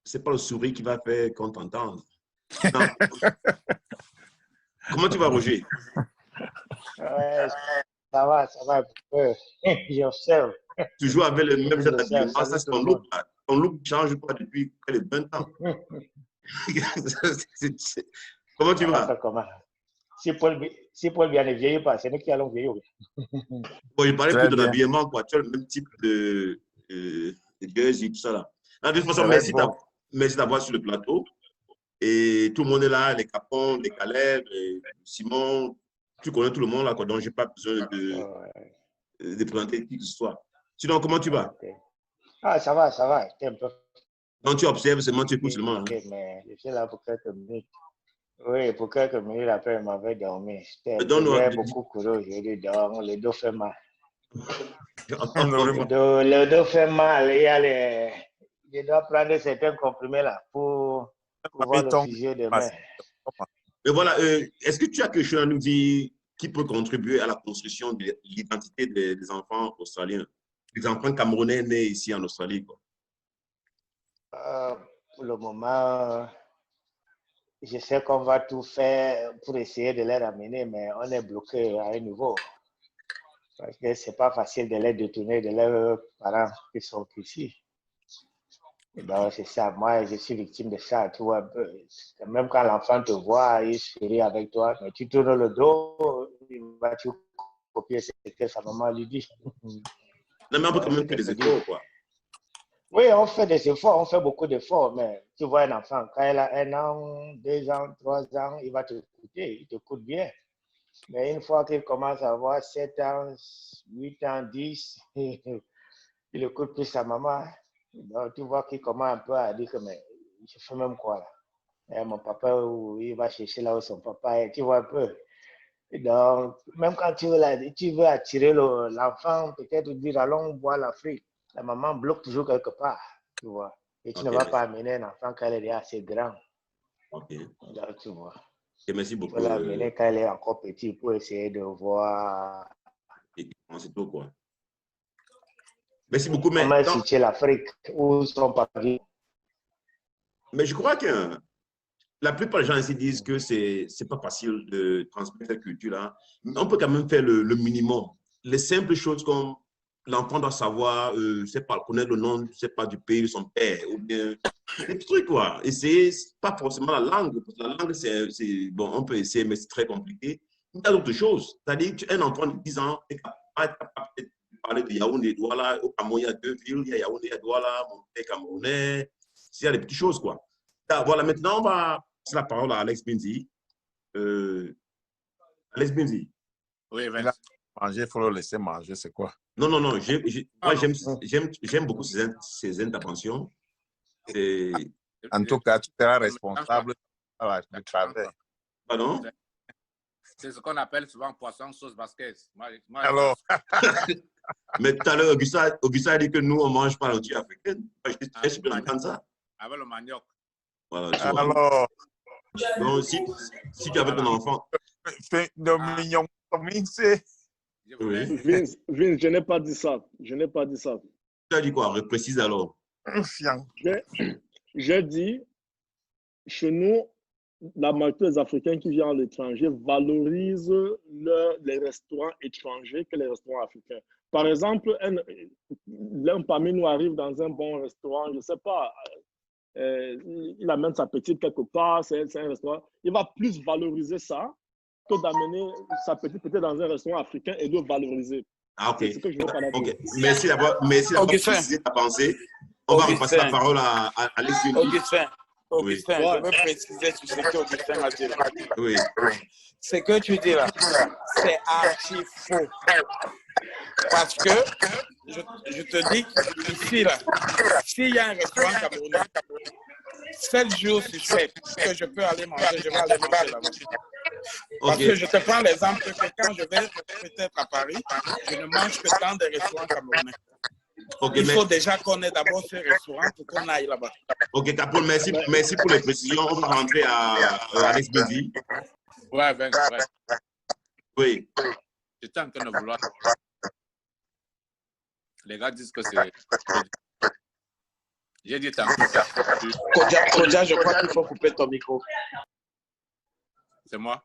Ce n'est pas le sourire qui va faire qu'on t'entende. Comment tu vas, Roger? Ouais, ça va un peu. J'observe. Toujours avec le même genre d'habillement. Ça, c'est ton look. Ton look ne change pas depuis près de 20 ans. Comment tu vas? Comment? Si Paul vient ne vieillit pas, c'est nous qui allons vieillir. Bon, je parlais plus de l'habillement, quoi. Tu as le même type de jersey, tout ça là. De toute façon, merci d'avoir sur le plateau. Et tout le monde est là, les Capons, les Caleb, Simon, tu connais tout le monde là, quoi. Donc je n'ai pas besoin de présenter qui que ce soit. Sinon, comment tu vas? Ah, ça va. Un peu... Donc tu observes seulement, tu écoutes seulement. Okay, mais je suis là pour quelques minutes. Oui, pour quelques minutes après, il m'avait dormi. J'ai beaucoup couru aujourd'hui, donc le dos fait mal. Le dos fait mal. Je dois prendre certains comprimés là pour voir le sujet demain. Mais voilà, est-ce que tu as quelque chose à nous dire qui peut contribuer à la construction de l'identité des enfants australiens, des enfants camerounais nés ici en Australie, quoi? Pour le moment, je sais qu'on va tout faire pour essayer de les ramener, mais on est bloqué à un niveau. Parce que ce n'est pas facile de les détourner de leurs parents qui sont ici. Donc, c'est ça. Moi, je suis victime de ça. Tu vois, même quand l'enfant te voit, il sourit avec toi, mais tu tournes le dos, il va tout copier ce que sa maman lui dit. Non, mais on peut quand même faire des efforts, quoi. Oui, on fait des efforts, on fait beaucoup d'efforts, mais tu vois un enfant, quand il a 1 an, 2 ans, 3 ans, il va te écouter, il t'écoute bien. Mais une fois qu'il commence à avoir 7 ans, 8 ans, 10, il écoute plus sa maman. Donc, tu vois qu'il commence un peu à dire que mais, je fais même quoi là. Et mon papa, il va chercher là où son papa est, tu vois un peu. Donc, même quand tu veux attirer l'enfant, peut-être dire allons voir l'Afrique, la maman bloque toujours quelque part, tu vois. Et tu ne vas pas amener un enfant quand elle est assez grand. Ok. Donc, tu vois. Et merci beaucoup. Il faut l'amener quand elle est encore petite pour essayer de voir. C'est tout, quoi. Merci beaucoup. Mais comment situer l'Afrique, où sont partis. Mais je crois que la plupart des gens ici disent que c'est pas facile de transmettre cette culture-là. On peut quand même faire le minimum. Les simples choses comme l'enfant doit savoir, c'est pas connaître le nom, c'est pas du pays de son père, ou bien des petits trucs, quoi. Et c'est pas forcément la langue. La langue, c'est bon, on peut essayer, mais c'est très compliqué. Il y a d'autres choses. C'est-à-dire qu'un enfant de 10 ans est capable de parler de Yaoundé, Douala. Au Cameroun, il y a 2 villes, il y a Yaoundé, il y a Douala, mon père camerounais. Il y a des petites choses, quoi. Voilà, maintenant, on va passer la parole à Alex Binzi. Alex Binzi. Oui, mais là, manger, il faut le laisser manger, c'est quoi? Non. Moi, j'aime beaucoup ces interventions. En tout cas, tu seras responsable du travail. Pardon? C'est ce qu'on appelle souvent poisson sauce basquez. Alors. Mais tout à l'heure, Augustin a dit que nous, on ne mange pas la nourriture africaine. Je suis bien d'entendre ça. Avec le manioc. Voilà, tu vois. Alors. Donc, si tu avais ton enfant. Oui. Vince, je n'ai pas dit ça. Je n'ai pas dit ça. Tu as dit quoi? Précise alors. J'ai dit, chez nous, la majorité des Africains qui viennent à l'étranger valorisent les restaurants étrangers que les restaurants africains. Par exemple, l'un parmi nous arrive dans un bon restaurant, je ne sais pas, il amène sa petite quelque part, c'est un restaurant. Il va plus valoriser ça que d'amener sa petite peut-être dans un restaurant africain et de valoriser. Ah, ok. C'est ce que je veux parler. Okay. Merci d'avoir précisé ta pensée. On va repasser la parole à Alex. Augustin, je veux préciser sur ce que Augustin a dit. Oui. Ce que tu dis là, c'est archi faux. Parce que, je te dis, ici, là, s'il y a un restaurant camerounais, 7 jours sur 7 que je peux aller manger, je vais aller manger là-bas. Parce que je te prends l'exemple que quand je vais peut-être à Paris, je ne mange que dans des restaurants camerounais. Il faut déjà connaître d'abord ce restaurant pour qu'on aille là-bas. Ok, Capone, merci pour les précisions. On va rentrer à Alex Binzi. Ouais, Ben. Ouais. Oui. J'étais en train de vouloir. Les gars disent que c'est. J'ai dit tant. Kodja, je crois qu'il faut couper ton micro. C'est moi.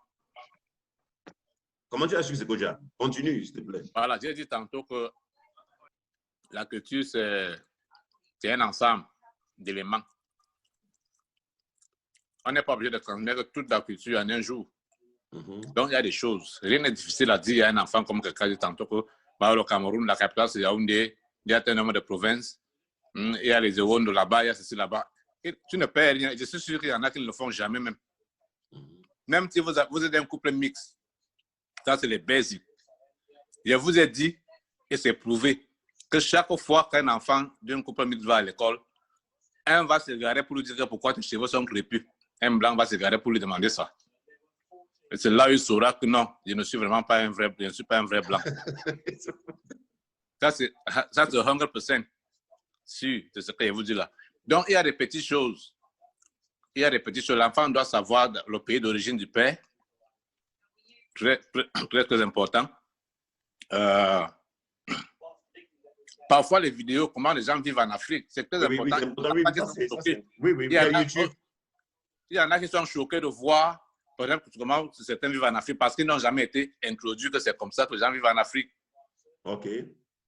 Comment tu as su que c'est Kodja? Continue, s'il te plaît. Voilà, j'ai dit tantôt que la culture, c'est un ensemble d'éléments. On n'est pas obligé de transmettre toute la culture en un jour. Donc, il y a des choses. Rien n'est difficile à dire à un enfant, comme quelqu'un dit tantôt, que le Cameroun, la capitale, c'est Yaoundé, il y a un nombre de provinces, il y a les euros de là-bas, il y a ceci là-bas. Et tu ne perds rien. Je suis sûr qu'il y en a qui ne le font jamais même. Même si vous êtes un couple mixte, ça, c'est les basiques. Je vous ai dit, et c'est prouvé, que chaque fois qu'un enfant d'un couple mixte va à l'école, un va se garer pour lui dire pourquoi tes cheveux sont crépus. Un blanc va se garer pour lui demander ça. Et c'est là où il saura que non, je ne suis vraiment pas un vrai blanc. Ça, c'est 100% sûr de ce que je vous dis là. Donc, il y a des petites choses. L'enfant doit savoir le pays d'origine du père. Très important. Parfois, les vidéos, comment les gens vivent en Afrique, c'est très important. Il y en a qui sont choqués de voir, par exemple, comment certains vivent en Afrique parce qu'ils n'ont jamais été introduits que c'est comme ça que les gens vivent en Afrique. OK.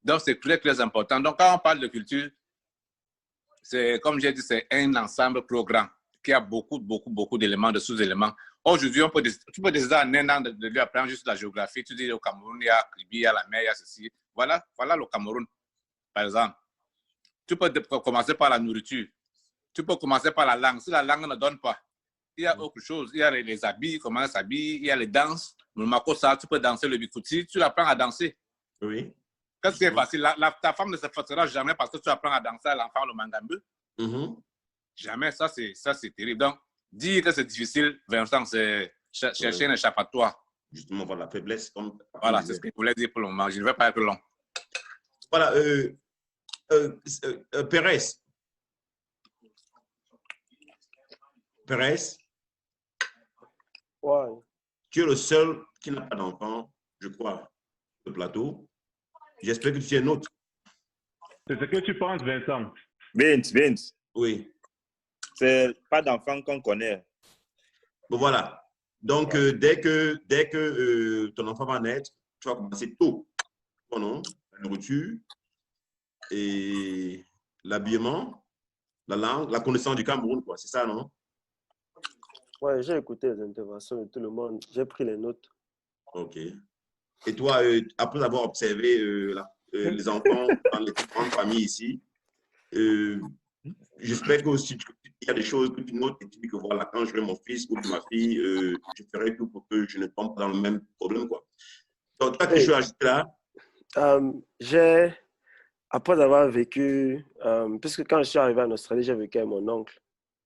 Donc, c'est très important. Donc, quand on parle de culture, c'est, comme j'ai dit, c'est un ensemble programme qui a beaucoup d'éléments, de sous-éléments. Aujourd'hui, tu peux décider en un an de lui apprendre juste la géographie. Tu dis au Cameroun, il y a Kribi, il y a la mer, il y a ceci. Voilà le Cameroun, par exemple. Tu peux commencer par la nourriture. Tu peux commencer par la langue. Si la langue ne donne pas, il y a autre chose. Il y a les habits, comment on s'habille, il y a les danses. Le makossa, tu peux danser le bikouti. Tu apprends à danser. Oui. Qu'est-ce qui est facile? Ta femme ne se fâchera jamais parce que tu apprends à danser à l'enfant le mangambe. Jamais, ça c'est terrible. Donc, dire que c'est difficile, Vincent, c'est chercher un échappatoire. Justement, voilà, la faiblesse. Voilà, c'est ce que je voulais dire pour le moment. Je ne vais pas être long. Voilà, Pérez. Ouais. Tu es le seul qui n'a pas d'enfant, je crois, sur le plateau. J'espère que tu es un autre. C'est ce que tu penses, Vincent? Vince. Oui. C'est pas d'enfant qu'on connaît. Bon, voilà. Donc, dès que ton enfant va naître, tu vas commencer tôt. Bon, non? La nourriture et l'habillement, la langue, la connaissance du Cameroun, quoi. C'est ça, non? Ouais, j'ai écouté les interventions de tout le monde. J'ai pris les notes. OK. Et toi, après avoir observé les enfants dans les grandes familles ici, j'espère qu'il y a des choses que tu notes et tu dis que voilà, quand j'aurai mon fils ou ma fille, je ferai tout pour que je ne tombe pas dans le même problème, quoi. Donc, tu as quelque chose à ajouter là? Après avoir vécu, puisque quand je suis arrivé en Australie, j'ai vécu avec mon oncle.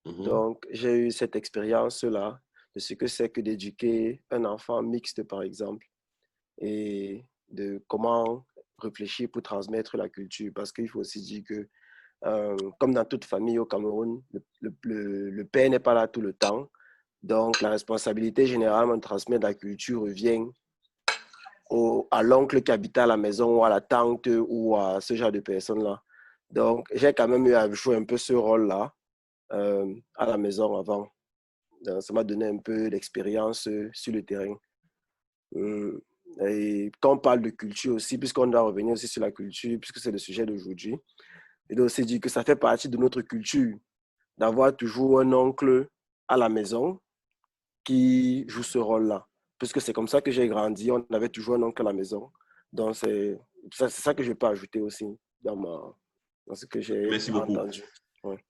Donc, j'ai eu cette expérience-là de ce que c'est que d'éduquer un enfant mixte, par exemple, et de comment réfléchir pour transmettre la culture. Parce qu'il faut aussi dire que, comme dans toute famille au Cameroun, le père n'est pas là tout le temps. Donc, la responsabilité généralement de transmettre la culture revient à l'oncle qui habite à la maison ou à la tante ou à ce genre de personnes-là. Donc, j'ai quand même eu à jouer un peu ce rôle-là à la maison avant. Donc, ça m'a donné un peu d'expérience sur le terrain. Et quand on parle de culture aussi, puisqu'on doit revenir aussi sur la culture, puisque c'est le sujet d'aujourd'hui, et donc c'est dit que ça fait partie de notre culture d'avoir toujours un oncle à la maison qui joue ce rôle-là. Puisque c'est comme ça que j'ai grandi, on avait toujours un oncle à la maison. Donc c'est ça que je peux ajouter aussi dans ce que j'ai entendu. Ouais.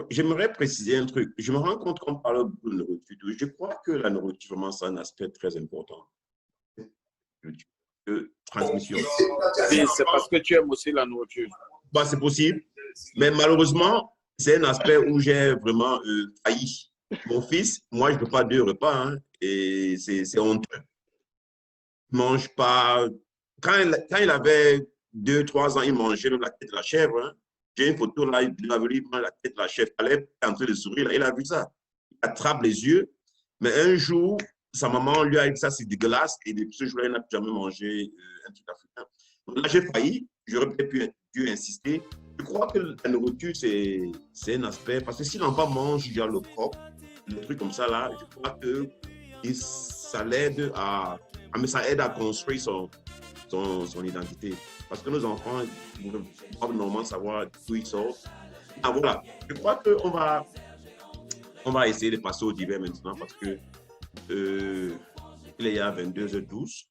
J'aimerais préciser un truc. Je me rends compte qu'on parle beaucoup de nourriture. Je crois que la nourriture, vraiment, c'est un aspect très important. Transmission. Oui, c'est parce que tu aimes aussi la nourriture. Bah, c'est possible. Mais malheureusement, c'est un aspect où j'ai vraiment failli. Mon fils, moi, je ne peux pas 2 repas. Hein, et c'est honteux. Il ne mange pas. Quand il avait 2-3 ans, il mangeait la tête de la chèvre. Hein. J'ai une photo là, il avait vu la tête de la chèvre. Elle est en train de sourire. Là, il a vu ça. Il attrape les yeux. Mais un jour, sa maman lui a dit ça, c'est dégueulasse. Et depuis ce jour-là, il n'a jamais mangé un truc africain. Donc là, j'ai failli. J'aurais peut-être dû insister. Je crois que la nourriture, c'est un aspect. Parce que si l'enfant mange déjà le croc, le truc comme ça, là, je crois que ça l'aide ça aide à construire son identité. Parce que nos enfants doivent normalement savoir d'où ils sortent. Ah, voilà. Je crois qu'on va essayer de passer au divers maintenant parce que il est à 22h12.